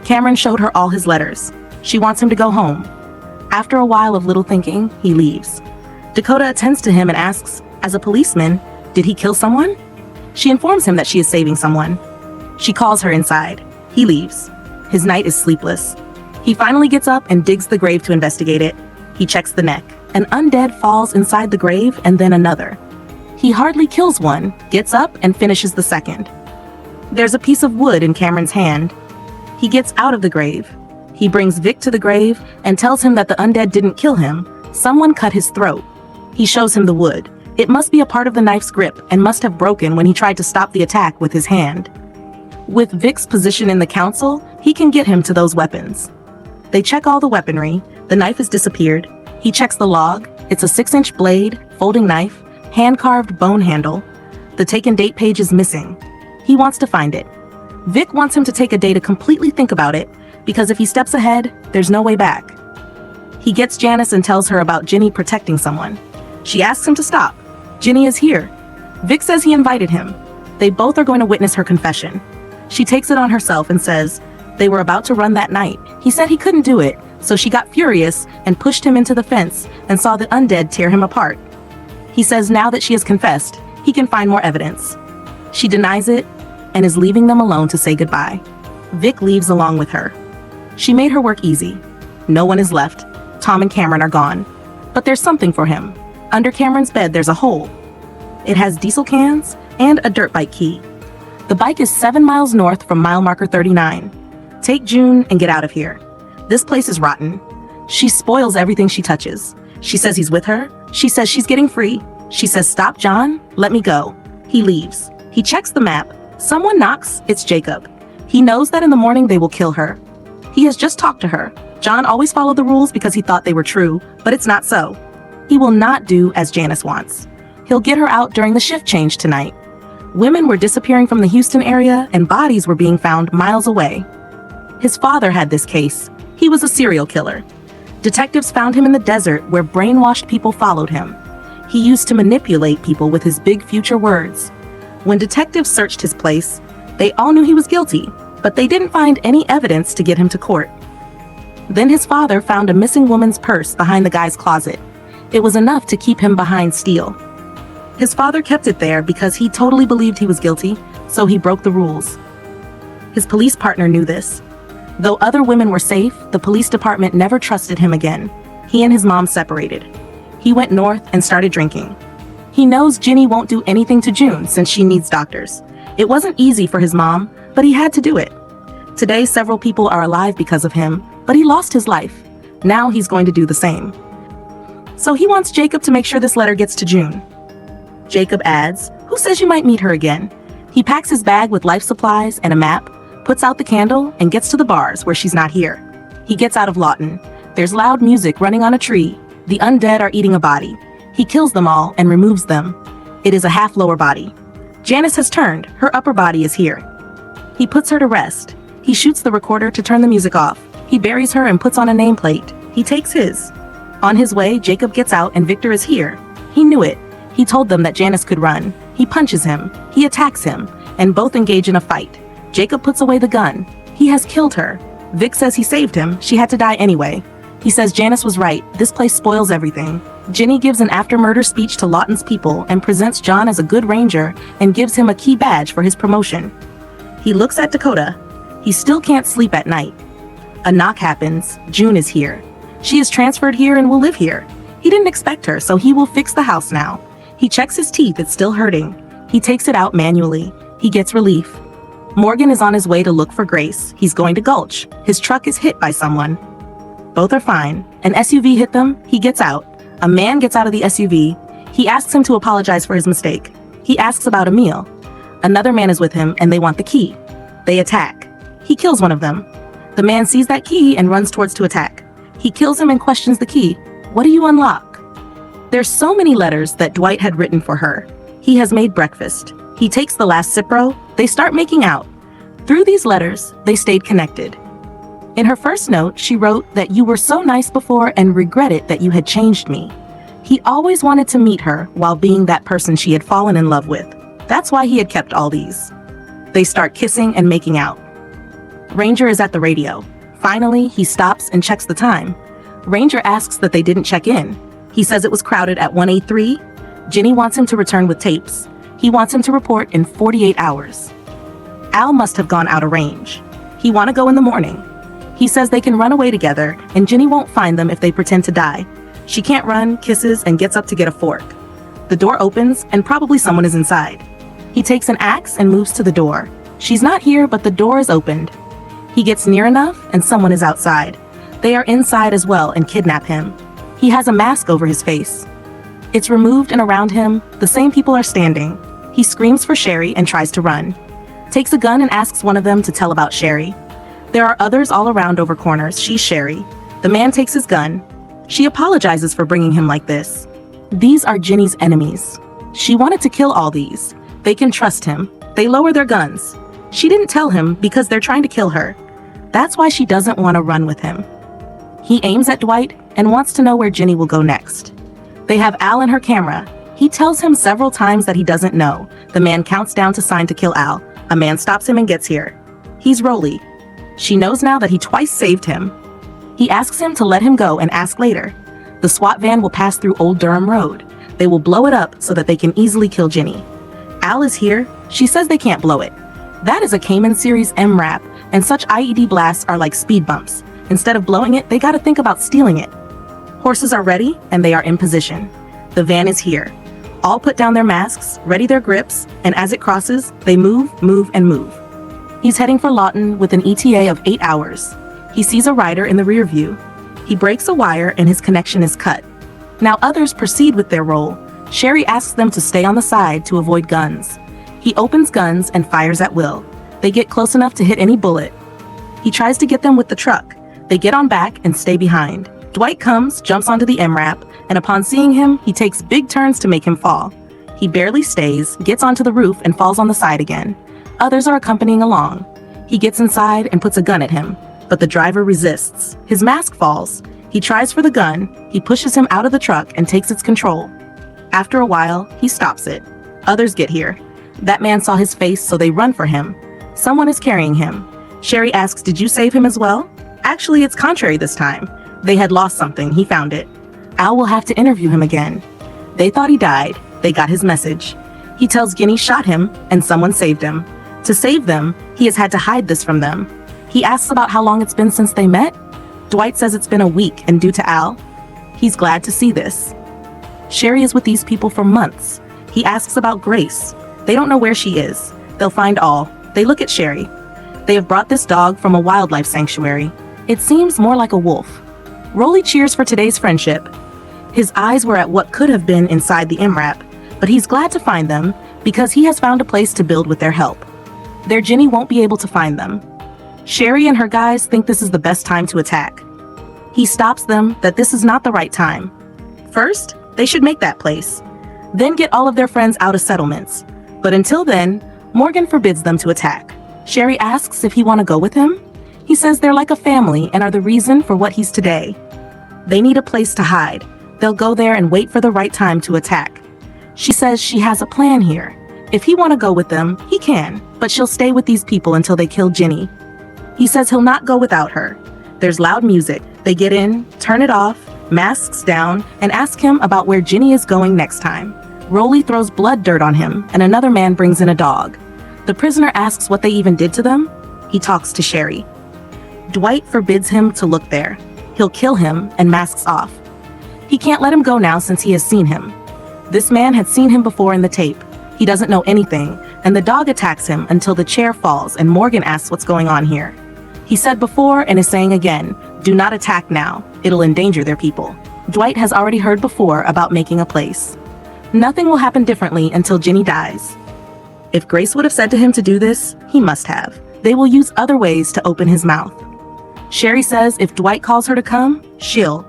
A: Cameron showed her all his letters. She wants him to go home. After a while of little thinking, he leaves. Dakota attends to him and asks, as a policeman, did he kill someone? She informs him that she is saving someone. She calls her inside. He leaves. His night is sleepless. He finally gets up and digs the grave to investigate it. He checks the neck. An undead falls inside the grave and then another. He hardly kills one, gets up and finishes the second. There's a piece of wood in Cameron's hand. He gets out of the grave. He brings Vic to the grave and tells him that the undead didn't kill him. Someone cut his throat. He shows him the wood. It must be a part of the knife's grip and must have broken when he tried to stop the attack with his hand. With Vic's position in the council, he can get him to those weapons. They check all the weaponry. The knife has disappeared. He checks the log. It's a 6-inch blade, folding knife, hand-carved bone handle. The taken date page is missing. He wants to find it. Vic wants him to take a day to completely think about it, because if he steps ahead, there's no way back. He gets Janice and tells her about Ginny protecting someone. She asks him to stop. Ginny is here. Vic says he invited him. They both are going to witness her confession. She takes it on herself and says they were about to run that night. He said he couldn't do it, so she got furious and pushed him into the fence and saw the undead tear him apart. He says now that she has confessed, he can find more evidence. She denies it and is leaving them alone to say goodbye. Vic leaves along with her. She made her work easy. No one is left. Tom and Cameron are gone. But there's something for him. Under Cameron's bed, there's a hole. It has diesel cans and a dirt bike key. The bike is 7 miles north from mile marker 39. Take June and get out of here. This place is rotten. She spoils everything she touches. She says he's with her. She says she's getting free. She says, stop, John. Let me go. He leaves. He checks the map. Someone knocks. It's Jacob. He knows that in the morning they will kill her. He has just talked to her. John always followed the rules because he thought they were true, but it's not so. He will not do as Janice wants. He'll get her out during the shift change tonight. Women were disappearing from the Houston area and bodies were being found miles away. His father had this case. He was a serial killer. Detectives found him in the desert where brainwashed people followed him. He used to manipulate people with his big future words. When detectives searched his place, they all knew he was guilty, but they didn't find any evidence to get him to court. Then his father found a missing woman's purse behind the guy's closet. It was enough to keep him behind steel. His father kept it there because he totally believed he was guilty, so he broke the rules. His police partner knew this. Though other women were safe, the police department never trusted him again. He and his mom separated. He went north and started drinking. He knows Ginny won't do anything to June since she needs doctors. It wasn't easy for his mom, but he had to do it. Today, several people are alive because of him, but he lost his life. Now he's going to do the same. So he wants Jacob to make sure this letter gets to June. Jacob adds, who says you might meet her again? He packs his bag with life supplies and a map, puts out the candle, and gets to the bars where she's not here. He gets out of Lawton. There's loud music running on a tree. The undead are eating a body. He kills them all and removes them. It is a half lower body. Janice has turned. Her upper body is here. He puts her to rest. He shoots the recorder to turn the music off. He buries her and puts on a nameplate. He takes his. On his way, Jacob gets out and Victor is here. He knew it. He told them that Janice could run. He punches him. He attacks him, and both engage in a fight. Jacob puts away the gun. He has killed her. Vic says he saved him. She had to die anyway. He says Janice was right. This place spoils everything. Ginny gives an after-murder speech to Lawton's people and presents John as a good ranger and gives him a key badge for his promotion. He looks at Dakota. He still can't sleep at night. A knock happens. June is here. She is transferred here and will live here. He didn't expect her, so he will fix the house now. He checks his teeth. It's still hurting. He takes it out manually. He gets relief. Morgan is on his way to look for Grace. He's going to Gulch. His truck is hit by someone. Both are fine. An SUV hit them. He gets out. A man gets out of the SUV. He asks him to apologize for his mistake. He asks about a meal. Another man is with him and they want the key. They attack. He kills one of them. The man sees that key and runs towards to attack. He kills him and questions the key. What do you unlock? There's so many letters that Dwight had written for her. He has made breakfast. He takes the last Cipro. They start making out. Through these letters, they stayed connected. In her first note, she wrote that you were so nice before and regretted that you had changed me. He always wanted to meet her while being that person she had fallen in love with. That's why he had kept all these. They start kissing and making out. Ranger is at the radio. Finally, he stops and checks the time. Ranger asks that they didn't check in. He says it was crowded at 183. Ginny wants him to return with tapes. He wants him to report in 48 hours. Al must have gone out of range. He want to go in the morning. He says they can run away together and Ginny won't find them if they pretend to die. She can't run, kisses, and gets up to get a fork. The door opens and probably someone is inside. He takes an axe and moves to the door. She's not here, but the door is opened. He gets near enough and someone is outside. They are inside as well and kidnap him. He has a mask over his face. It's removed and around him, the same people are standing. He screams for Sherry and tries to run. Takes a gun and asks one of them to tell about Sherry. There are others all around over corners. She's Sherry. The man takes his gun. She apologizes for bringing him like this. These are Ginny's enemies. She wanted to kill all these. They can trust him. They lower their guns. She didn't tell him because they're trying to kill her. That's why she doesn't want to run with him. He aims at Dwight and wants to know where Ginny will go next. They have Al in her camera. He tells him several times that he doesn't know. The man counts down to sign to kill Al. A man stops him and gets here. He's Rolly. She knows now that he twice saved him. He asks him to let him go and ask later. The SWAT van will pass through Old Durham Road. They will blow it up so that they can easily kill Ginny. Al is here. She says they can't blow it. That is a Cayman Series MRAP, and such IED blasts are like speed bumps. Instead of blowing it, they gotta think about stealing it. Horses are ready, and they are in position. The van is here. All put down their masks, ready their grips, and as it crosses, they move, and move. He's heading for Lawton with an ETA of 8 hours. He sees a rider in the rear view. He breaks a wire and his connection is cut. Now others proceed with their role. Sherry asks them to stay on the side to avoid guns. He opens guns and fires at will. They get close enough to hit any bullet. He tries to get them with the truck. They get on back and stay behind. Dwight comes, jumps onto the MRAP, and upon seeing him, he takes big turns to make him fall. He barely stays, gets onto the roof, and falls on the side again. Others are accompanying along. He gets inside and puts a gun at him, but the driver resists. His mask falls. He tries for the gun. He pushes him out of the truck and takes its control. After a while, he stops it. Others get here. That man saw his face, so they run for him. Someone is carrying him. Sherry asks, "Did you save him as well?" Actually, it's contrary this time. They had lost something. He found it. Al will have to interview him again. They thought he died. They got his message. He tells Ginny shot him, and someone saved him. To save them, he has had to hide this from them. He asks about how long it's been since they met. Dwight says it's been a week, and due to Al, he's glad to see this. Sherry is with these people for months. He asks about Grace. They don't know where she is. They'll find all. They look at Sherry. They have brought this dog from a wildlife sanctuary. It seems more like a wolf. Rolly cheers for today's friendship. His eyes were at what could have been inside the MRAP, but he's glad to find them because he has found a place to build with their help. Their Ginny won't be able to find them. Sherry and her guys think this is the best time to attack. He stops them that this is not the right time. First, they should make that place. Then get all of their friends out of settlements. But until then, Morgan forbids them to attack. Sherry asks if he want to go with him. He says they're like a family and are the reason for what he's today. They need a place to hide. They'll go there and wait for the right time to attack. She says she has a plan here. If he want to go with them, he can, but she'll stay with these people until they kill Ginny. He says he'll not go without her. There's loud music. They get in, turn it off, masks down, and ask him about where Ginny is going next time. Rolly throws blood dirt on him, and another man brings in a dog. The prisoner asks what they even did to them. He talks to Sherry. Dwight forbids him to look there. He'll kill him and masks off. He can't let him go now since he has seen him. This man had seen him before in the tape. He doesn't know anything, and the dog attacks him until the chair falls and Morgan asks what's going on here. He said before and is saying again, do not attack now, it'll endanger their people. Dwight has already heard before about making a place. Nothing will happen differently until Ginny dies. If Grace would have said to him to do this, he must have. They will use other ways to open his mouth. Sherry says if Dwight calls her to come, she'll.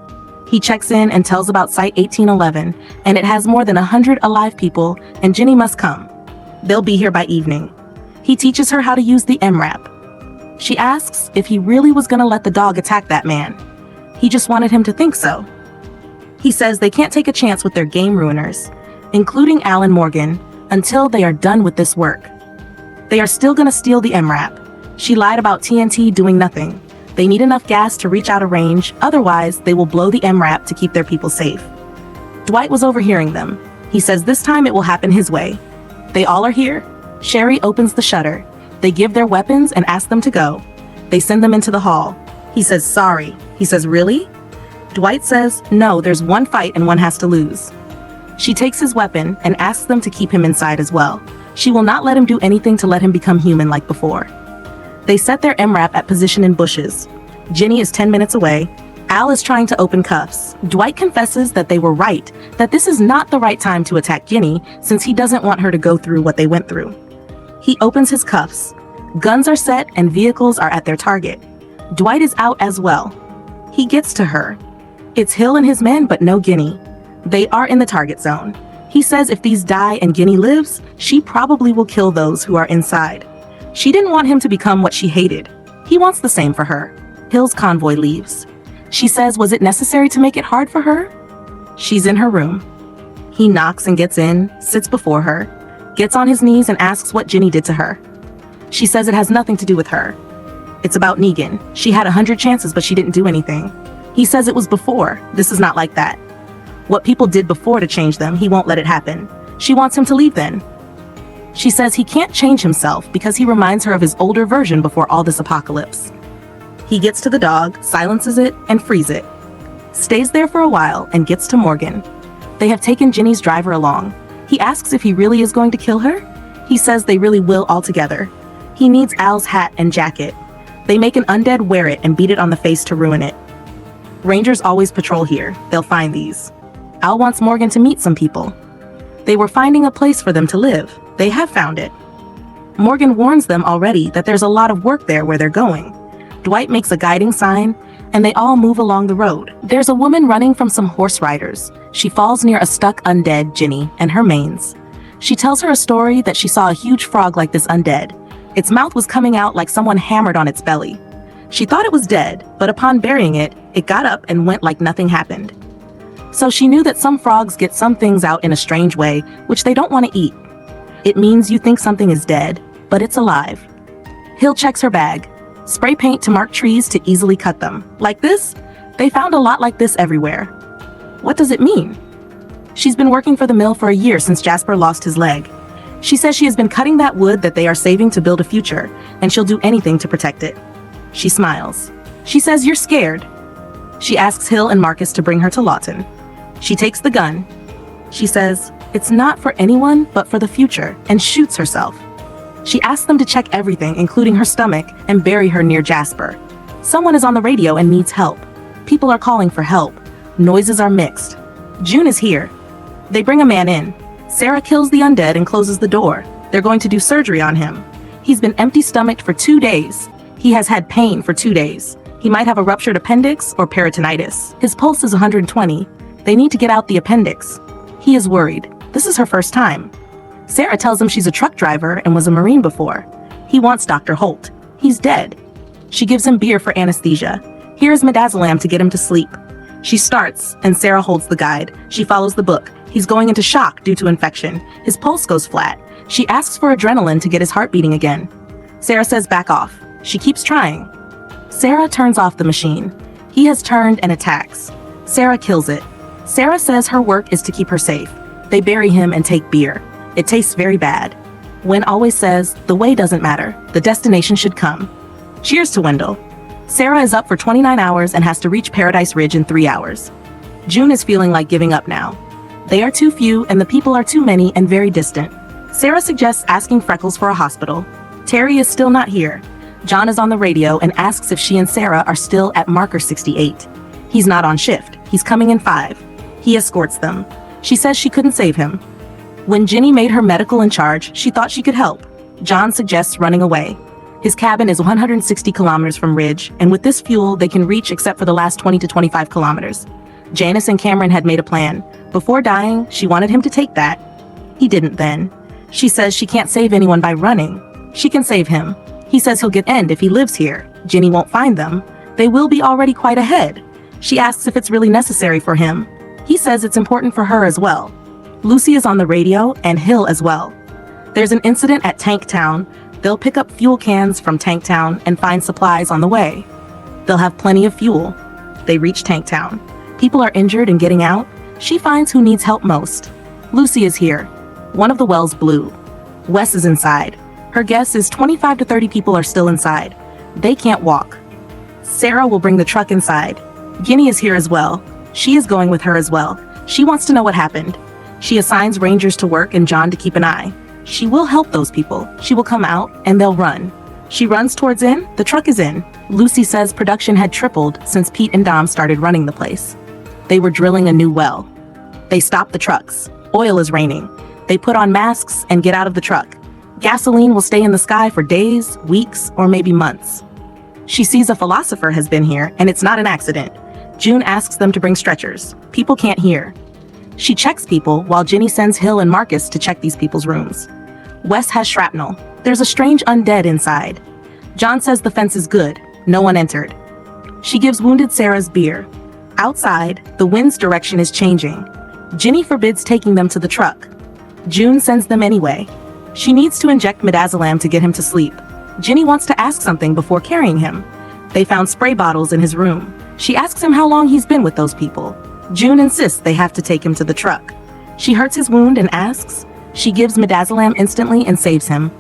A: He checks in and tells about Site 1811, and it has more than 100 alive people, and Ginny must come. They'll be here by evening. He teaches her how to use the _も. She asks if he really was gonna let the dog attack that man. He just wanted him to think so. He says they can't take a chance with their game ruiners, including Al and Morgan, until they are done with this work. They are still gonna steal the _も. She lied about TNT doing nothing. They need enough gas to reach out of range, otherwise they will blow the _も to keep their people safe. Dwight was overhearing them. He says this time it will happen his way. They all are here. Sherry opens the shutter. They give their weapons and ask them to go. They send them into the hall. He says sorry. He says really? Dwight says no, there's one fight and one has to lose. She takes his weapon and asks them to keep him inside as well. She will not let him do anything to let him become human like before. They set their _も at position in bushes. Ginny is 10 minutes away. Al is trying to open cuffs. Dwight confesses that they were right, that this is not the right time to attack Ginny since he doesn't want her to go through what they went through. He opens his cuffs. Guns are set and vehicles are at their target. Dwight is out as well. He gets to her. It's Hill and his men, but no Ginny. They are in the target zone. He says if these die and Ginny lives, she probably will kill those who are inside. She didn't want him to become what she hated. He wants the same for her. Hill's convoy leaves. She says was it necessary to make it hard for her? She's in her room. He knocks and gets in, sits before her, gets on his knees and asks what Ginny did to her. She says it has nothing to do with her. It's about Negan. She had 100 chances but she didn't do anything. He says it was before. This is not like that. What people did before to change them, he won't let it happen. She wants him to leave then. She says he can't change himself because he reminds her of his older version before all this apocalypse. He gets to the dog, silences it, and frees it. Stays there for a while and gets to Morgan. They have taken Ginny's driver along. He asks if he really is going to kill her. He says they really will altogether. He needs Al's hat and jacket. They make an undead wear it and beat it on the face to ruin it. Rangers always patrol here. They'll find these. Al wants Morgan to meet some people. They were finding a place for them to live. They have found it. Morgan warns them already that there's a lot of work there where they're going. Dwight makes a guiding sign, and they all move along the road. There's a woman running from some horse riders. She falls near a stuck undead, Ginny, and her mains. She tells her a story that she saw a huge frog like this undead. Its mouth was coming out like someone hammered on its belly. She thought it was dead, but upon burying it, it got up and went like nothing happened. So she knew that some frogs get some things out in a strange way, which they don't want to eat. It means you think something is dead, but it's alive. Hill checks her bag. Spray paint to mark trees to easily cut them. Like this? They found a lot like this everywhere. What does it mean? She's been working for the mill for a year since Jasper lost his leg. She says she has been cutting that wood that they are saving to build a future, and she'll do anything to protect it. She smiles. She says you're scared. She asks Hill and Marcus to bring her to Lawton. She takes the gun. She says it's not for anyone but for the future, and shoots herself. She asks them to check everything, including her stomach, and bury her near Jasper. Someone is on the radio and needs help. People are calling for help. Noises are mixed. June is here. They bring a man in. Sarah kills the undead and closes the door. They're going to do surgery on him. He's been empty-stomached for 2 days. He has had pain for 2 days. He might have a ruptured appendix or peritonitis. His pulse is 120. They need to get out the appendix. He is worried. This is her first time. Sarah tells him she's a truck driver and was a Marine before. He wants Dr. Holt. He's dead. She gives him beer for anesthesia. Here's midazolam to get him to sleep. She starts, and Sarah holds the guide. She follows the book. He's going into shock due to infection. His pulse goes flat. She asks for adrenaline to get his heart beating again. Sarah says back off. She keeps trying. Sarah turns off the machine. He has turned and attacks. Sarah kills it. Sarah says her work is to keep her safe. They bury him and take beer. It tastes very bad. Wen always says, the way doesn't matter. The destination should come. Cheers to Wendell. Sarah is up for 29 hours and has to reach Paradise Ridge in 3 hours. June is feeling like giving up now. They are too few and the people are too many and very distant. Sarah suggests asking Freckles for a hospital. Terry is still not here. John is on the radio and asks if she and Sarah are still at marker 68. He's not on shift. He's coming in 5. He escorts them. She says she couldn't save him. When Ginny made her medical in charge, she thought she could help. John suggests running away. His cabin is 160 kilometers from Ridge, and with this fuel, they can reach except for the last 20 to 25 kilometers. Janice and Cameron had made a plan. Before dying, she wanted him to take that. He didn't then. She says she can't save anyone by running. She can save him. He says he'll get end if he lives here. Ginny won't find them. They will be already quite ahead. She asks if it's really necessary for him. He says it's important for her as well. Lucy is on the radio, and Hill as well. There's an incident at Tank Town. They'll pick up fuel cans from Tank Town and find supplies on the way. They'll have plenty of fuel. They reach Tank Town. People are injured and getting out. She finds who needs help most. Lucy is here. One of the wells blew. Wes is inside. Her guess is 25 to 30 people are still inside. They can't walk. Sarah will bring the truck inside. Ginny is here as well. She is going with her as well. She wants to know what happened. She assigns rangers to work and John to keep an eye. She will help those people. She will come out and they'll run. She runs towards in. The truck is in. Lucy says production had tripled since Pete and Dom started running the place. They were drilling a new well. They stopped the trucks. Oil is raining. They put on masks and get out of the truck. Gasoline will stay in the sky for days, weeks, or maybe months. She sees a philosopher has been here, and it's not an accident. June asks them to bring stretchers. People can't hear. She checks people while Ginny sends Hill and Marcus to check these people's rooms. Wes has shrapnel. There's a strange undead inside. John says the fence is good. No one entered. She gives wounded Sarah's beer. Outside, the wind's direction is changing. Ginny forbids taking them to the truck. June sends them anyway. She needs to inject midazolam to get him to sleep. Ginny wants to ask something before carrying him. They found spray bottles in his room. She asks him how long he's been with those people. June insists they have to take him to the truck. She hurts his wound and asks. She gives midazolam instantly and saves him.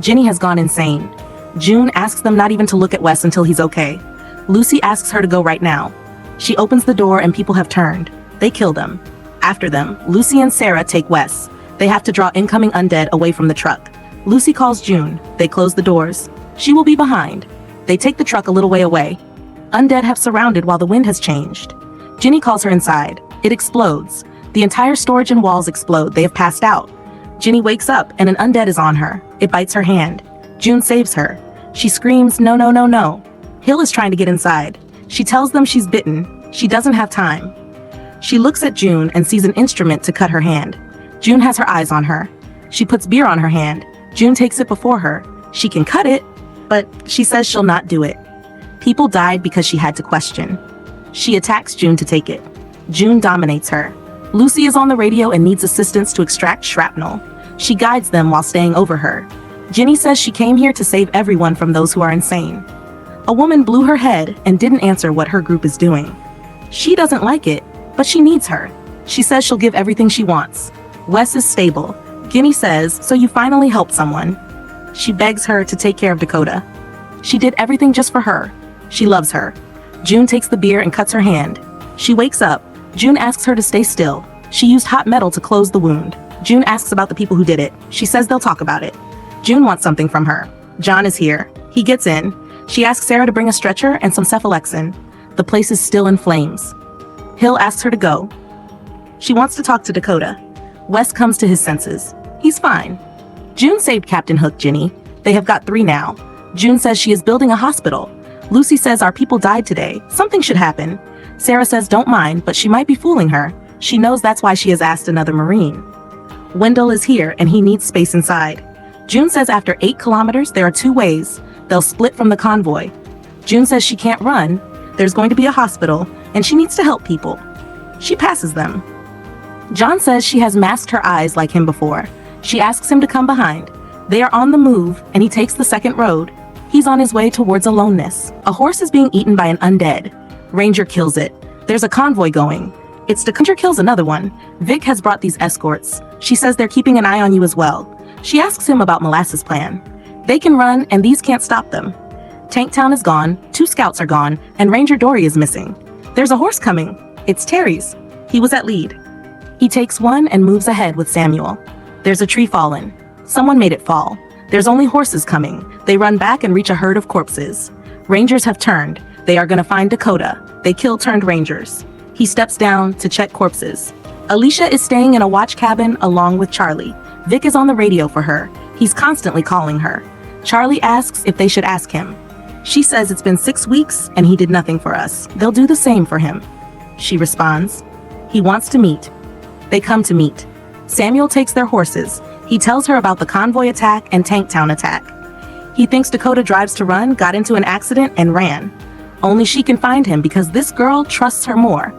A: Ginny has gone insane. June asks them not even to look at Wes until he's okay. Lucy asks her to go right now. She opens the door and people have turned. They kill them. After them, Lucy and Sarah take Wes. They have to draw incoming undead away from the truck. Lucy calls June. They close the doors. She will be behind. They take the truck a little way away. Undead have surrounded while the wind has changed. Ginny calls her inside. It explodes. The entire storage and walls explode. They have passed out. Ginny wakes up and an undead is on her. It bites her hand. June saves her. She screams, "No, no, no, no." Hill is trying to get inside. She tells them she's bitten. She doesn't have time. She looks at June and sees an instrument to cut her hand. June has her eyes on her. She puts beer on her hand. June takes it before her. She can cut it, but she says she'll not do it. People died because she had to question. She attacks June to take it. June dominates her. Lucy is on the radio and needs assistance to extract shrapnel. She guides them while staying over her. Ginny says she came here to save everyone from those who are insane. A woman blew her head and didn't answer what her group is doing. She doesn't like it, but she needs her. She says she'll give everything she wants. Wes is stable. Ginny says, "So you finally helped someone." She begs her to take care of Dakota. She did everything just for her. She loves her. June takes the beer and cuts her hand. She wakes up. June asks her to stay still. She used hot metal to close the wound. June asks about the people who did it. She says they'll talk about it. June wants something from her. John is here. He gets in. She asks Sarah to bring a stretcher and some cephalexin. The place is still in flames. Hill asks her to go. She wants to talk to Dakota. Wes comes to his senses. He's fine. June saved Captain Hook, Ginny. They have got 3 now. June says she is building a hospital. Lucy says our people died today. Something should happen. Sarah says don't mind, but she might be fooling her. She knows that's why she has asked another Marine. Wendell is here and he needs space inside. June says after 8 kilometers, there are 2 ways. They'll split from the convoy. June says she can't run. There's going to be a hospital and she needs to help people. She passes them. John says she has masked her eyes like him before. She asks him to come behind. They are on the move and he takes the second road. He's on his way towards aloneness. A horse is being eaten by an undead. Ranger kills it. There's a convoy going. It's the Ranger kills another one. Vic has brought these escorts. She says they're keeping an eye on you as well. She asks him about Molasses' plan. They can run and these can't stop them. Tank Town is gone, 2 scouts are gone, and Ranger Dory is missing. There's a horse coming. It's Terry's. He was at lead. He takes one and moves ahead with Samuel. There's a tree fallen. Someone made it fall. There's only horses coming. They run back and reach a herd of corpses. Rangers have turned. They are gonna find Dakota. They turned rangers. He steps down to check corpses. Alicia is staying in a watch cabin along with Charlie. Vic is on the radio for her. He's constantly calling her. Charlie asks if they should ask him. She says it's been 6 weeks and he did nothing for us. They'll do the same for him. She responds, he wants to meet. They come to meet. Samuel takes their horses. He tells her about the convoy attack and Tanktown attack. He thinks Dakota drives to run, got into an accident, and ran. Only she can find him because this girl trusts her more.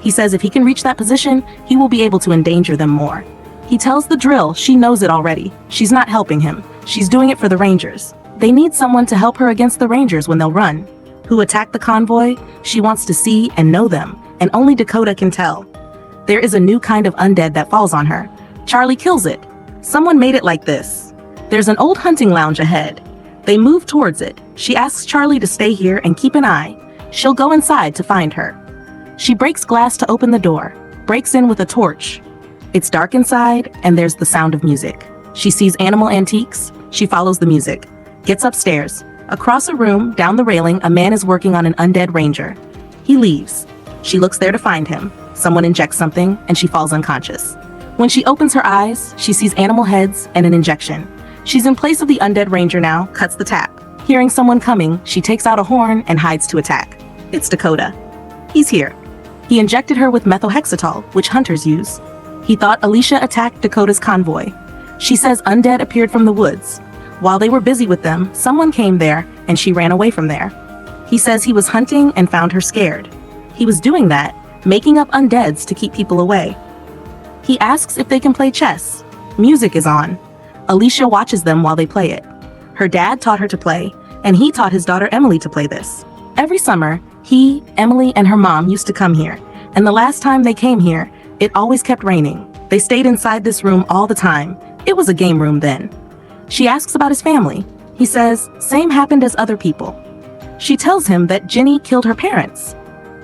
A: He says if he can reach that position, he will be able to endanger them more. He tells the drill she knows it already. She's not helping him. She's doing it for the Rangers. They need someone to help her against the Rangers when they'll run. Who attacked the convoy? She wants to see and know them, and only Dakota can tell. There is a new kind of undead that falls on her. Charlie kills it. Someone made it like this. There's an old hunting lounge ahead. They move towards it. She asks Charlie to stay here and keep an eye. She'll go inside to find her. She breaks glass to open the door, breaks in with a torch. It's dark inside, and there's the sound of music. She sees animal antiques. She follows the music, gets upstairs. Across a room, down the railing, a man is working on an undead ranger. He leaves. She looks there to find him. Someone injects something, and she falls unconscious. When she opens her eyes, she sees animal heads and an injection. She's in place of the undead ranger now, cuts the tap. Hearing someone coming, she takes out a horn and hides to attack. It's Dakota. He's here. He injected her with methohexatol, which hunters use. He thought Alicia attacked Dakota's convoy. She says undead appeared from the woods. While they were busy with them, someone came there, and she ran away from there. He says he was hunting and found her scared. He was doing that, making up undeads to keep people away. He asks if they can play chess. Music is on. Alicia watches them while they play it. Her dad taught her to play, and he taught his daughter Emily to play this. Every summer, he, Emily, and her mom used to come here, and the last time they came here, it always kept raining. They stayed inside this room all the time. It was a game room then. She asks about his family. He says, same happened as other people. She tells him that Jenny killed her parents.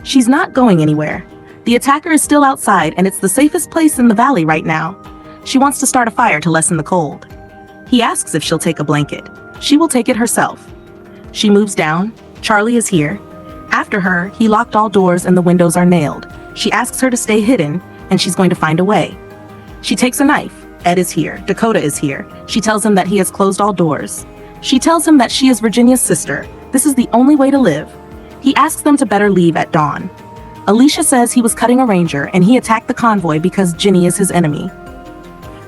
A: She's not going anywhere. The attacker is still outside, and it's the safest place in the valley right now. She wants to start a fire to lessen the cold. He asks if she'll take a blanket. She will take it herself. She moves down. Charlie is here. After her, he locked all doors and the windows are nailed. She asks her to stay hidden, and she's going to find a way. She takes a knife. Ed is here. Dakota is here. She tells him that he has closed all doors. She tells him that she is Virginia's sister. This is the only way to live. He asks them to better leave at dawn. Alicia says he was cutting a ranger and he attacked the convoy because Ginny is his enemy.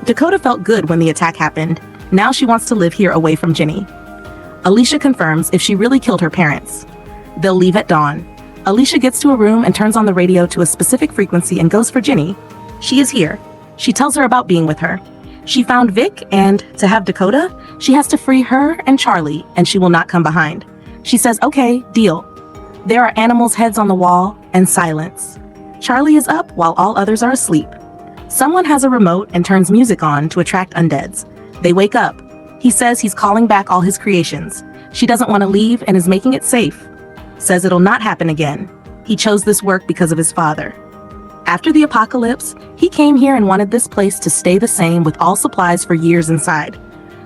A: Dakota felt good when the attack happened. Now she wants to live here away from Ginny. Alicia confirms if she really killed her parents. They'll leave at dawn. Alicia gets to a room and turns on the radio to a specific frequency and goes for Ginny. She is here. She tells her about being with her. She found Vic, and to have Dakota, she has to free her and Charlie, and she will not come behind. She says, okay, deal. There are animals' heads on the wall, and silence. Charlie is up while all others are asleep. Someone has a remote and turns music on to attract undeads. They wake up. He says he's calling back all his creations. She doesn't want to leave and is making it safe. Says it'll not happen again. He chose this work because of his father. After the apocalypse, he came here and wanted this place to stay the same with all supplies for years inside.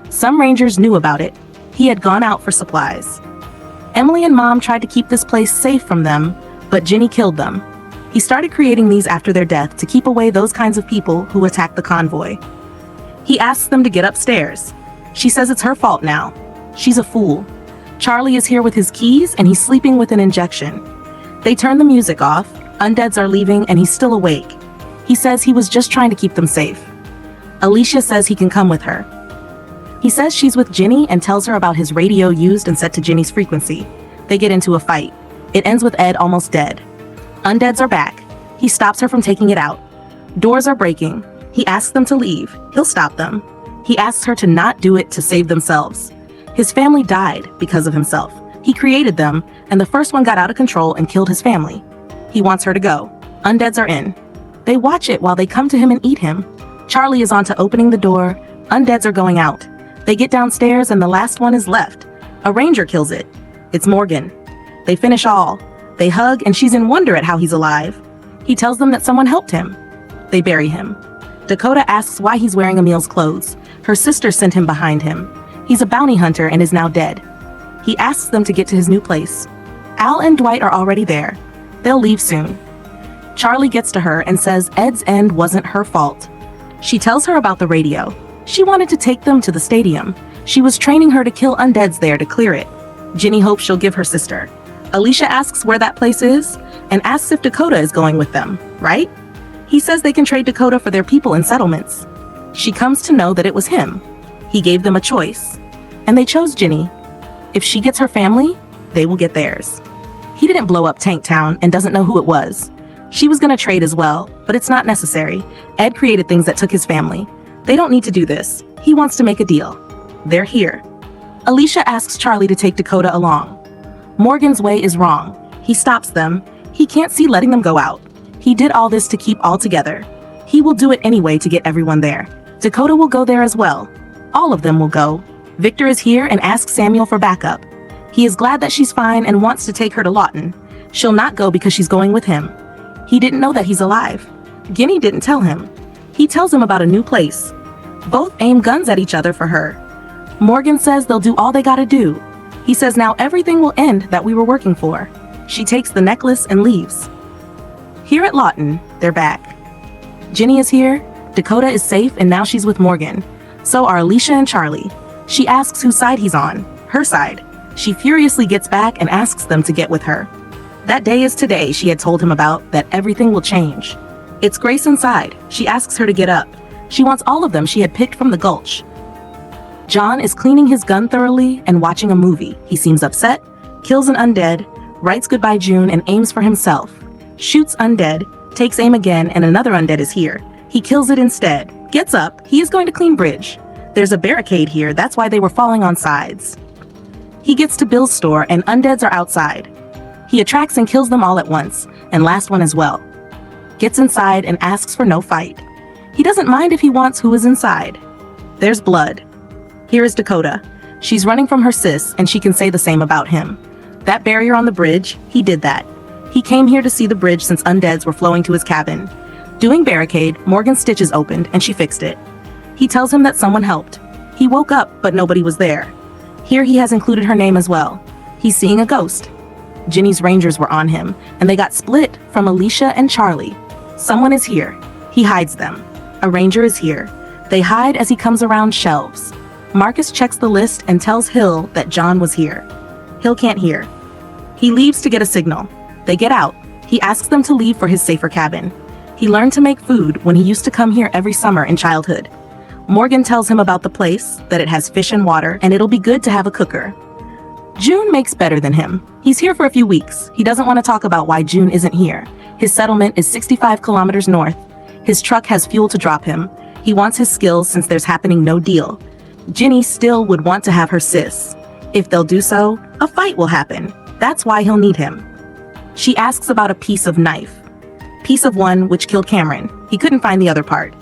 A: Some rangers knew about it. He had gone out for supplies. Emily and Mom tried to keep this place safe from them, but Ginny killed them. He started creating these after their death to keep away those kinds of people who attacked the convoy. He asks them to get upstairs. She says it's her fault now. She's a fool. Charlie is here with his keys and he's sleeping with an injection. They turn the music off. Undeads are leaving and he's still awake. He says he was just trying to keep them safe. Alicia says he can come with her. He says she's with Ginny and tells her about his radio used and set to Ginny's frequency. They get into a fight. It ends with Ed almost dead. Undeads are back. He stops her from taking it out. Doors are breaking. He asks them to leave. He'll stop them. He asks her to not do it to save themselves. His family died because of himself. He created them, and the first one got out of control and killed his family. He wants her to go. Undeads are in. They watch it while they come to him and eat him. Charlie is on to opening the door. Undeads are going out. They get downstairs and the last one is left. A ranger kills it. It's Morgan. They finish all. They hug and she's in wonder at how he's alive. He tells them that someone helped him. They bury him. Dakota asks why he's wearing Emil's clothes. Her sister sent him behind him. He's a bounty hunter and is now dead. He asks them to get to his new place. Al and Dwight are already there. They'll leave soon. Charlie gets to her and says Ed's end wasn't her fault. She tells her about the radio. She wanted to take them to the stadium. She was training her to kill undeads there to clear it. Ginny hopes she'll give her sister. Alicia asks where that place is and asks if Dakota is going with them, right? He says they can trade Dakota for their people and settlements. She comes to know that it was him. He gave them a choice, and they chose Ginny. If she gets her family, they will get theirs. He didn't blow up Tank Town and doesn't know who it was. She was gonna trade as well, but it's not necessary. Ed created things that took his family. They don't need to do this. He wants to make a deal. They're here. Alicia asks Charlie to take Dakota along. Morgan's way is wrong. He stops them. He can't see letting them go out. He did all this to keep all together. He will do it anyway to get everyone there. Dakota will go there as well. All of them will go. Victor is here and asks Samuel for backup. He is glad that she's fine and wants to take her to Lawton. She'll not go because she's going with him. He didn't know that he's alive. Ginny didn't tell him. He tells him about a new place. Both aim guns at each other for her. Morgan says they'll do all they gotta do. He says now everything will end that we were working for. She takes the necklace and leaves. Here at Lawton, they're back. Ginny is here, Dakota is safe, and now she's with Morgan. So are Alicia and Charlie. She asks whose side he's on. Her side. She furiously gets back and asks them to get with her. That day is today, she had told him about, that everything will change. It's Grace inside. She asks her to get up. She wants all of them she had picked from the gulch. John is cleaning his gun thoroughly and watching a movie. He seems upset, kills an undead, writes goodbye June and aims for himself. Shoots undead, takes aim again, and another undead is here. He kills it instead. Gets up, he is going to clean bridge. There's a barricade here, that's why they were falling on sides. He gets to Bill's store and undeads are outside. He attracts and kills them all at once, and last one as well. Gets inside and asks for no fight. He doesn't mind if he wants who is inside. There's blood. Here is Dakota. She's running from her sis, and she can say the same about him. That barrier on the bridge, he did that. He came here to see the bridge since undeads were flowing to his cabin. Doing barricade, Morgan's stitches opened, and she fixed it. He tells him that someone helped. He woke up, but nobody was there. Here he has included her name as well. He's seeing a ghost. Ginny's rangers were on him, and they got split from Alicia and Charlie. Someone is here. He hides them. A ranger is here. They hide as he comes around shelves. Marcus checks the list and tells Hill that John was here. Hill can't hear. He leaves to get a signal. They get out. He asks them to leave for his safer cabin. He learned to make food when he used to come here every summer in childhood. Morgan tells him about the place, that it has fish and water, and it'll be good to have a cooker. June makes better than him. He's here for a few weeks. He doesn't want to talk about why June isn't here. His settlement is 65 kilometers north. His truck has fuel to drop him. He wants his skills since there's happening no deal. Ginny still would want to have her sis. If they'll do so, a fight will happen. That's why he'll need him. She asks about a piece of knife. Piece of one which killed Cameron. He couldn't find the other part.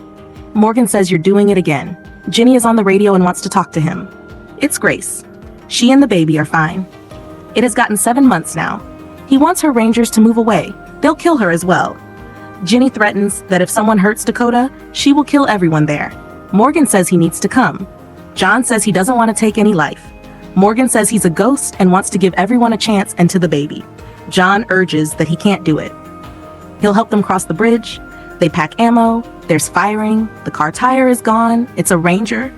A: Morgan says you're doing it again. Ginny is on the radio and wants to talk to him. It's Grace. She and the baby are fine. It has gotten 7 months now. He wants her rangers to move away. They'll kill her as well. Ginny threatens that if someone hurts Dakota, she will kill everyone there. Morgan says he needs to come. John says he doesn't want to take any life. Morgan says he's a ghost and wants to give everyone a chance and to the baby. John urges that he can't do it. He'll help them cross the bridge. They pack ammo. There's firing. The car tire is gone. It's a ranger.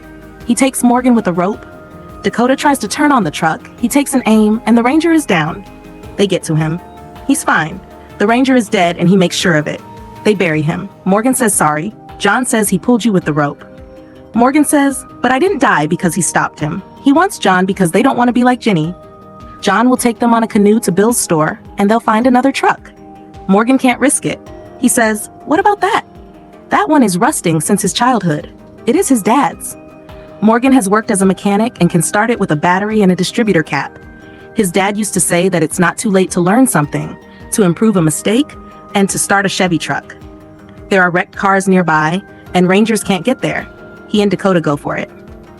A: He takes Morgan with a rope. Dakota tries to turn on the truck. He takes an aim and the ranger is down. They get to him. He's fine. The ranger is dead and he makes sure of it. They bury him. Morgan says sorry. John says he pulled you with the rope. Morgan says, but I didn't die because he stopped him. He wants John because they don't want to be like Ginny. John will take them on a canoe to Bill's store and they'll find another truck. Morgan can't risk it. He says, what about that? That one is rusting since his childhood. It is his dad's. Morgan has worked as a mechanic and can start it with a battery and a distributor cap. His dad used to say that it's not too late to learn something, to improve a mistake, and to start a Chevy truck. There are wrecked cars nearby, and rangers can't get there. He and Dakota go for it.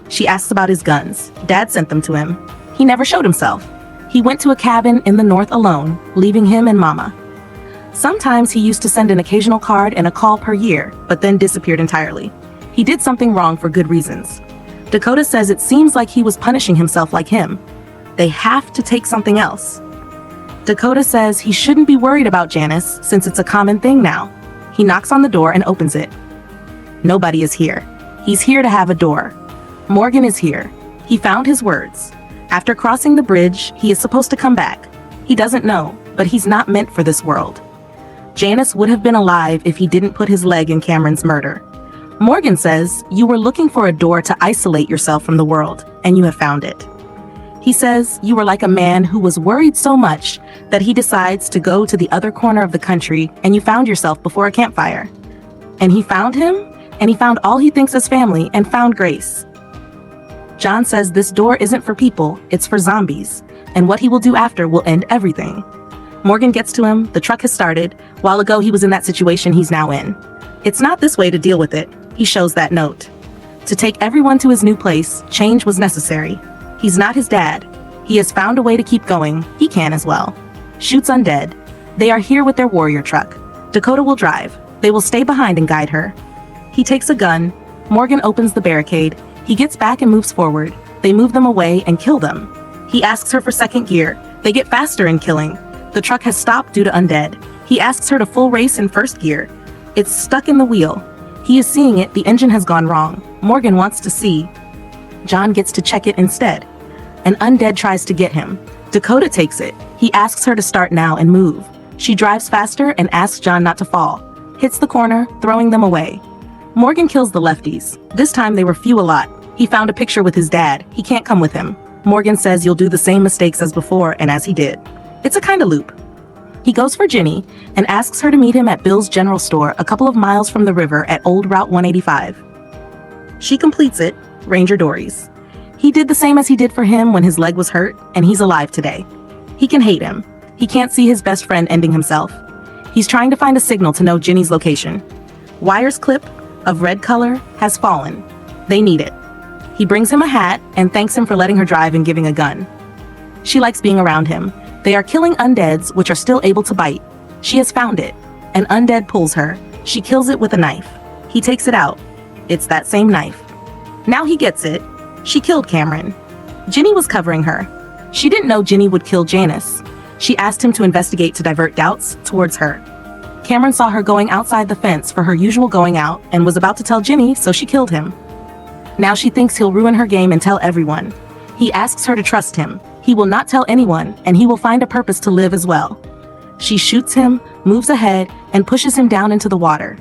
A: She asks about his guns. Dad sent them to him. He never showed himself. He went to a cabin in the north alone, leaving him and Mama. Sometimes he used to send an occasional card and a call per year, but then disappeared entirely. He did something wrong for good reasons. Dakota says it seems like he was punishing himself like him. They have to take something else. Dakota says he shouldn't be worried about Janice since it's a common thing now. He knocks on the door and opens it. Nobody is here. He's here to have a door. Morgan is here. He found his words. After crossing the bridge, he is supposed to come back. He doesn't know, but he's not meant for this world. Janice would have been alive if he didn't put his leg in Cameron's murder. Morgan says you were looking for a door to isolate yourself from the world, and you have found it. He says you were like a man who was worried so much that he decides to go to the other corner of the country, and you found yourself before a campfire. And he found him, and he found all he thinks is family, and found Grace. John says this door isn't for people, it's for zombies, and what he will do after will end everything. Morgan gets to him, the truck has started. While ago he was in that situation he's now in. It's not this way to deal with it, he shows that note. To take everyone to his new place, change was necessary. He's not his dad. He has found a way to keep going, he can as well. Shoots undead. They are here with their warrior truck. Dakota will drive. They will stay behind and guide her. He takes a gun. Morgan opens the barricade. He gets back and moves forward. They move them away and kill them. He asks her for second gear. They get faster in killing. The truck has stopped due to undead. He asks her to full race in first gear. It's stuck in the wheel. He is seeing it, the engine has gone wrong. Morgan wants to see. John gets to check it instead. An undead tries to get him. Dakota takes it. He asks her to start now and move. She drives faster and asks John not to fall. Hits the corner, throwing them away. Morgan kills the lefties. This time they were few a lot. He found a picture with his dad. He can't come with him. Morgan says you'll do the same mistakes as before and as he did. It's a kind of loop. He goes for Ginny and asks her to meet him at Bill's General Store a couple of miles from the river at Old Route 185. She completes it, Ranger Dories. He did the same as he did for him when his leg was hurt, and he's alive today. He can hate him. He can't see his best friend ending himself. He's trying to find a signal to know Ginny's location. Wire's clip, of red color, has fallen. They need it. He brings him a hat and thanks him for letting her drive and giving a gun. She likes being around him. They are killing undeads, which are still able to bite. She has found it. An undead pulls her. She kills it with a knife. He takes it out. It's that same knife. Now he gets it. She killed Cameron. Ginny was covering her. She didn't know Ginny would kill Janice. She asked him to investigate to divert doubts towards her. Cameron saw her going outside the fence for her usual going out and was about to tell Ginny, so she killed him. Now she thinks he'll ruin her game and tell everyone. He asks her to trust him. He will not tell anyone, and he will find a purpose to live as well. She shoots him, moves ahead, and pushes him down into the water.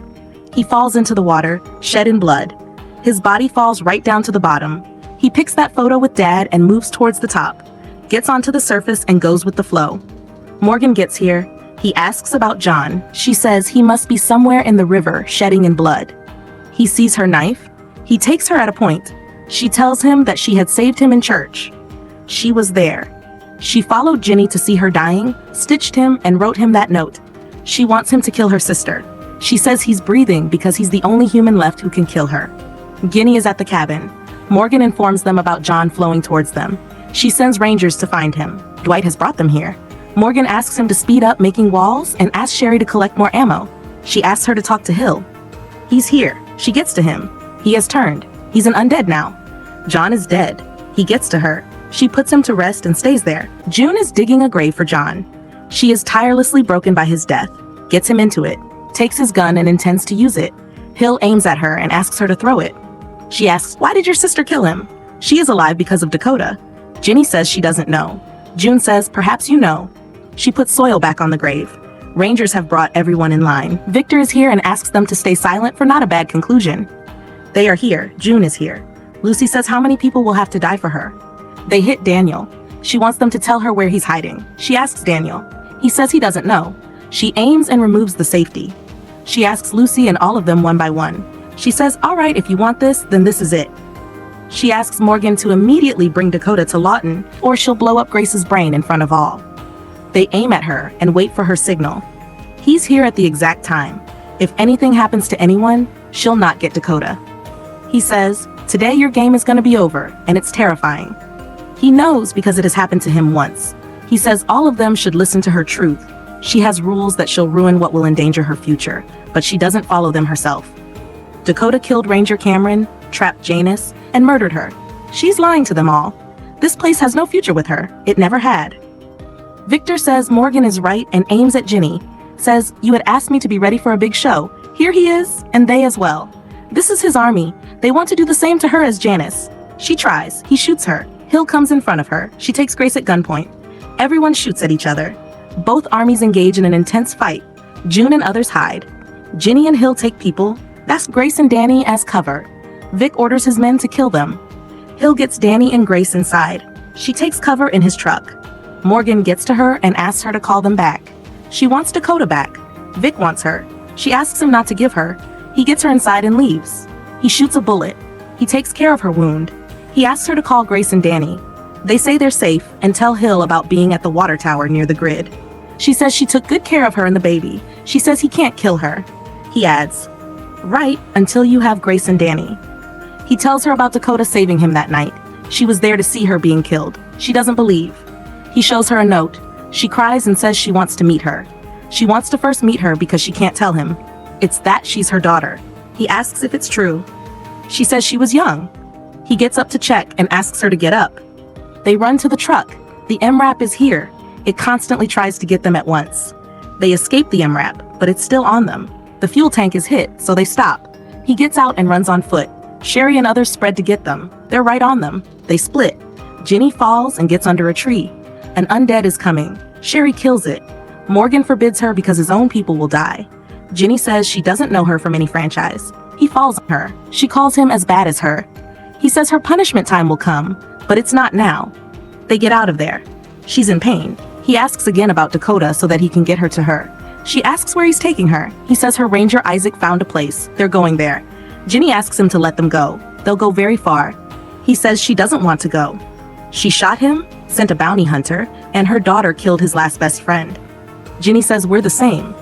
A: He falls into the water, shed in blood. His body falls right down to the bottom. He picks that photo with Dad and moves towards the top, gets onto the surface and goes with the flow. Morgan gets here. He asks about John. She says he must be somewhere in the river, shedding in blood. He sees her knife. He takes her at a point. She tells him that she had saved him in church. She was there. She followed Ginny to see her dying, stitched him, and wrote him that note. She wants him to kill her sister. She says he's breathing because he's the only human left who can kill her. Ginny is at the cabin. Morgan informs them about John flowing towards them. She sends rangers to find him. Dwight has brought them here. Morgan asks him to speed up making walls and asks Sherry to collect more ammo. She asks her to talk to Hill. He's here. She gets to him. He has turned. He's an undead now. John is dead. He gets to her. She puts him to rest and stays there. June is digging a grave for John. She is tirelessly broken by his death, gets him into it, takes his gun and intends to use it. Hill aims at her and asks her to throw it. She asks, "Why did your sister kill him?" She is alive because of Dakota. Ginny says she doesn't know. June says, "Perhaps you know." She puts soil back on the grave. Rangers have brought everyone in line. Victor is here and asks them to stay silent for not a bad conclusion. They are here. June is here. Lucy says how many people will have to die for her. They hit Daniel. She wants them to tell her where he's hiding. She asks Daniel. He says he doesn't know. She aims and removes the safety. She asks Lucy and all of them one by one. She says, "All right, if you want this, then this is it." She asks Morgan to immediately bring Dakota to Lawton, or she'll blow up Grace's brain in front of all. They aim at her and wait for her signal. He's here at the exact time. If anything happens to anyone, she'll not get Dakota. He says, "Today your game is going to be over, and it's terrifying." He knows because it has happened to him once. He says all of them should listen to her truth. She has rules that she'll ruin what will endanger her future, but she doesn't follow them herself. Dakota killed Ranger Cameron, trapped Janice, and murdered her. She's lying to them all. This place has no future with her. It never had. Victor says Morgan is right and aims at Ginny. Says, "You had asked me to be ready for a big show. Here he is, and they as well. This is his army. They want to do the same to her as Janice." She tries. He shoots her. Hill comes in front of her. She takes Grace at gunpoint. Everyone shoots at each other. Both armies engage in an intense fight. June and others hide. Ginny and Hill take people. That's Grace and Danny as cover. Vic orders his men to kill them. Hill gets Danny and Grace inside. She takes cover in his truck. Morgan gets to her and asks her to call them back. She wants Dakota back. Vic wants her. She asks him not to give her. He gets her inside and leaves. He shoots a bullet. He takes care of her wound. He asks her to call Grace and Danny. They say they're safe and tell Hill about being at the water tower near the grid. She says she took good care of her and the baby. She says he can't kill her. He adds, "Right, until you have Grace and Danny." He tells her about Dakota saving him that night. She was there to see her being killed. She doesn't believe. He shows her a note. She cries and says she wants to meet her. She wants to first meet her because she can't tell him. It's that she's her daughter. He asks if it's true. She says she was young. He gets up to check and asks her to get up. They run to the truck. The MRAP is here. It constantly tries to get them at once. They escape the MRAP, but it's still on them. The fuel tank is hit, so they stop. He gets out and runs on foot. Sherry and others spread to get them. They're right on them. They split. Ginny falls and gets under a tree. An undead is coming. Sherry kills it. Morgan forbids her because his own people will die. Ginny says she doesn't know her from any franchise. He falls on her. She calls him as bad as her. He says her punishment time will come, but it's not now. They get out of there. She's in pain. He asks again about Dakota so that he can get her to her. She asks where he's taking her. He says her ranger Isaac found a place. They're going there. Ginny asks him to let them go. They'll go very far. He says she doesn't want to go. She shot him, sent a bounty hunter, and her daughter killed his last best friend. Ginny says we're the same.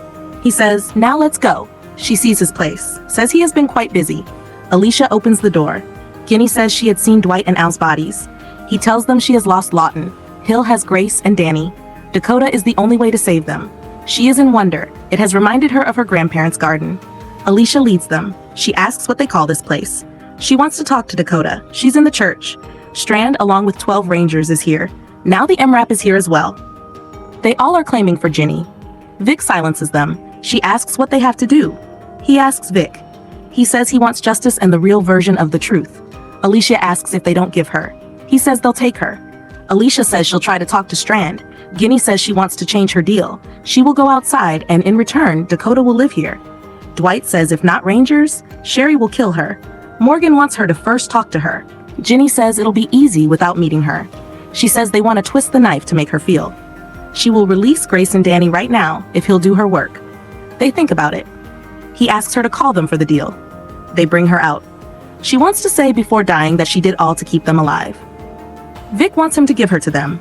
A: He says, "Now let's go." She sees his place, says he has been quite busy. Alicia opens the door. Ginny says she had seen Dwight and Al's bodies. He tells them she has lost Lawton. Hill has Grace and Danny. Dakota is the only way to save them. She is in wonder. It has reminded her of her grandparents' garden. Alicia leads them. She asks what they call this place. She wants to talk to Dakota. She's in the church. Strand, along with 12 rangers, is here. Now the MRAP is here as well. They all are claiming for Ginny. Vic silences them. She asks what they have to do. He asks Vic. He says he wants justice and the real version of the truth. Alicia asks if they don't give her. He says they'll take her. Alicia says she'll try to talk to Strand. Ginny says she wants to change her deal. She will go outside, and in return, Dakota will live here. Dwight says if not Rangers, Sherry will kill her. Morgan wants her to first talk to her. Ginny says it'll be easy without meeting her. She says they want to twist the knife to make her feel. She will release Grace and Danny right now if he'll do her work. They think about it. He asks her to call them for the deal. They bring her out. She wants to say before dying that she did all to keep them alive. Vic wants him to give her to them.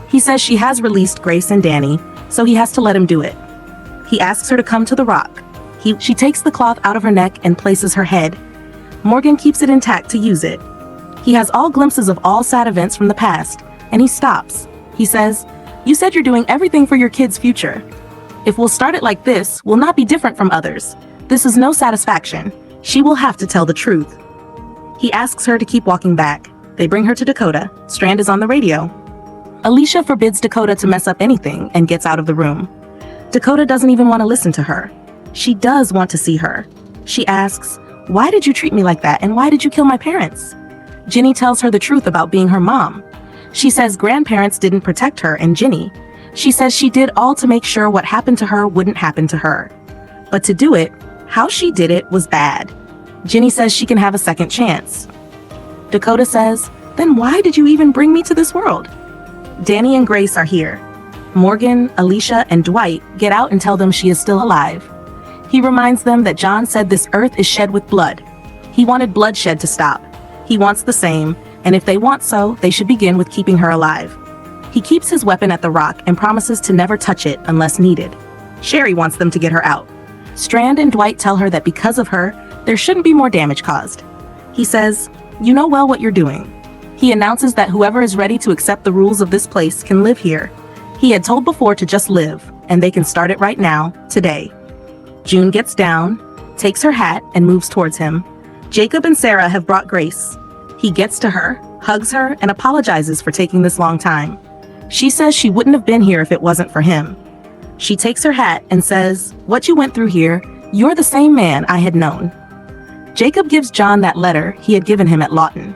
A: He says she has released Grace and Danny, so he has to let him do it. He asks her to come to the rock. She takes the cloth out of her neck and places her head. Morgan keeps it intact to use it. He has all glimpses of all sad events from the past, and he stops. He says, "You said you're doing everything for your kid's future. If we'll start it like this, we'll not be different from others. This is no satisfaction. She will have to tell the truth." He asks her to keep walking back. They bring her to Dakota. Strand is on the radio. Alicia forbids Dakota to mess up anything and gets out of the room. Dakota doesn't even want to listen to her. She does want to see her. She asks, "Why did you treat me like that, and why did you kill my parents?" Ginny tells her the truth about being her mom. She says grandparents didn't protect her and Ginny. She says she did all to make sure what happened to her wouldn't happen to her. But to do it, how she did it was bad. Ginny says she can have a second chance. Dakota says, "Then why did you even bring me to this world?" Danny and Grace are here. Morgan, Alicia, and Dwight get out and tell them she is still alive. He reminds them that John said this earth is shed with blood. He wanted bloodshed to stop. He wants the same, and if they want so, they should begin with keeping her alive. He keeps his weapon at the rock and promises to never touch it unless needed. Sherry wants them to get her out. Strand and Dwight tell her that because of her, there shouldn't be more damage caused. He says, "You know well what you're doing." He announces that whoever is ready to accept the rules of this place can live here. He had told before to just live. and they can start it right now, today. June gets down, takes her hat, and moves towards him. Jacob and Sarah have brought Grace. He gets to her, hugs her, and apologizes for taking this long time. She says she wouldn't have been here if it wasn't for him. She takes her hat and says, "What you went through here, you're the same man I had known." Jacob gives John that letter he had given him at Lawton.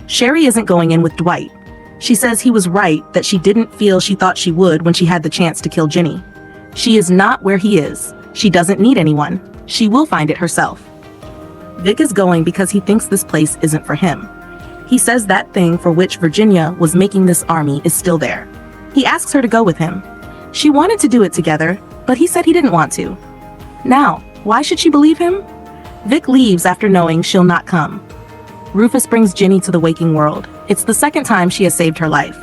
A: Sherry isn't going in with Dwight. She says he was right that she didn't feel she thought she would when she had the chance to kill Ginny. She is not where he is. She doesn't need anyone. She will find it herself. Vic is going because he thinks this place isn't for him. He says that thing for which Virginia was making this army is still there. He asks her to go with him. She wanted to do it together, but he said he didn't want to. Now, why should she believe him? Vic leaves after knowing she'll not come. Rufus brings Ginny to the waking world. It's the second time she has saved her life.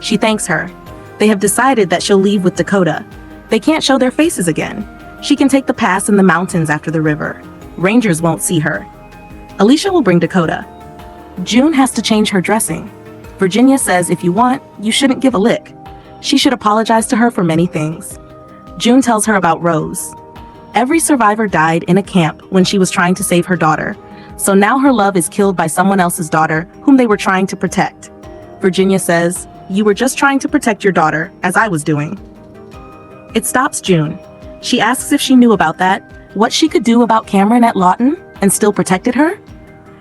A: She thanks her. They have decided that she'll leave with Dakota. They can't show their faces again. She can take the pass in the mountains after the river. Rangers won't see her. Alicia will bring Dakota. June has to change her dressing. Virginia says if you want, you shouldn't give a lick. She should apologize to her for many things. June tells her about Rose. Every survivor died in a camp when she was trying to save her daughter, so now her love is killed by someone else's daughter whom they were trying to protect. Virginia says, "You were just trying to protect your daughter, as I was doing." It stops June. She asks if she knew about that, what she could do about Cameron at Lawton, and still protected her.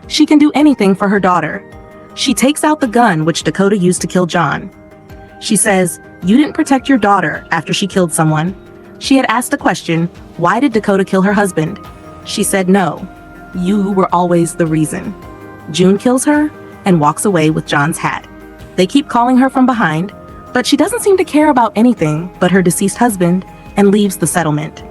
A: She can do anything for her daughter. She takes out the gun which Dakota used to kill John. She says, "You didn't protect your daughter after she killed someone." She had asked the question, why did Dakota kill her husband? She said no. You were always the reason. June kills her and walks away with John's hat. They keep calling her from behind, but she doesn't seem to care about anything but her deceased husband and leaves the settlement.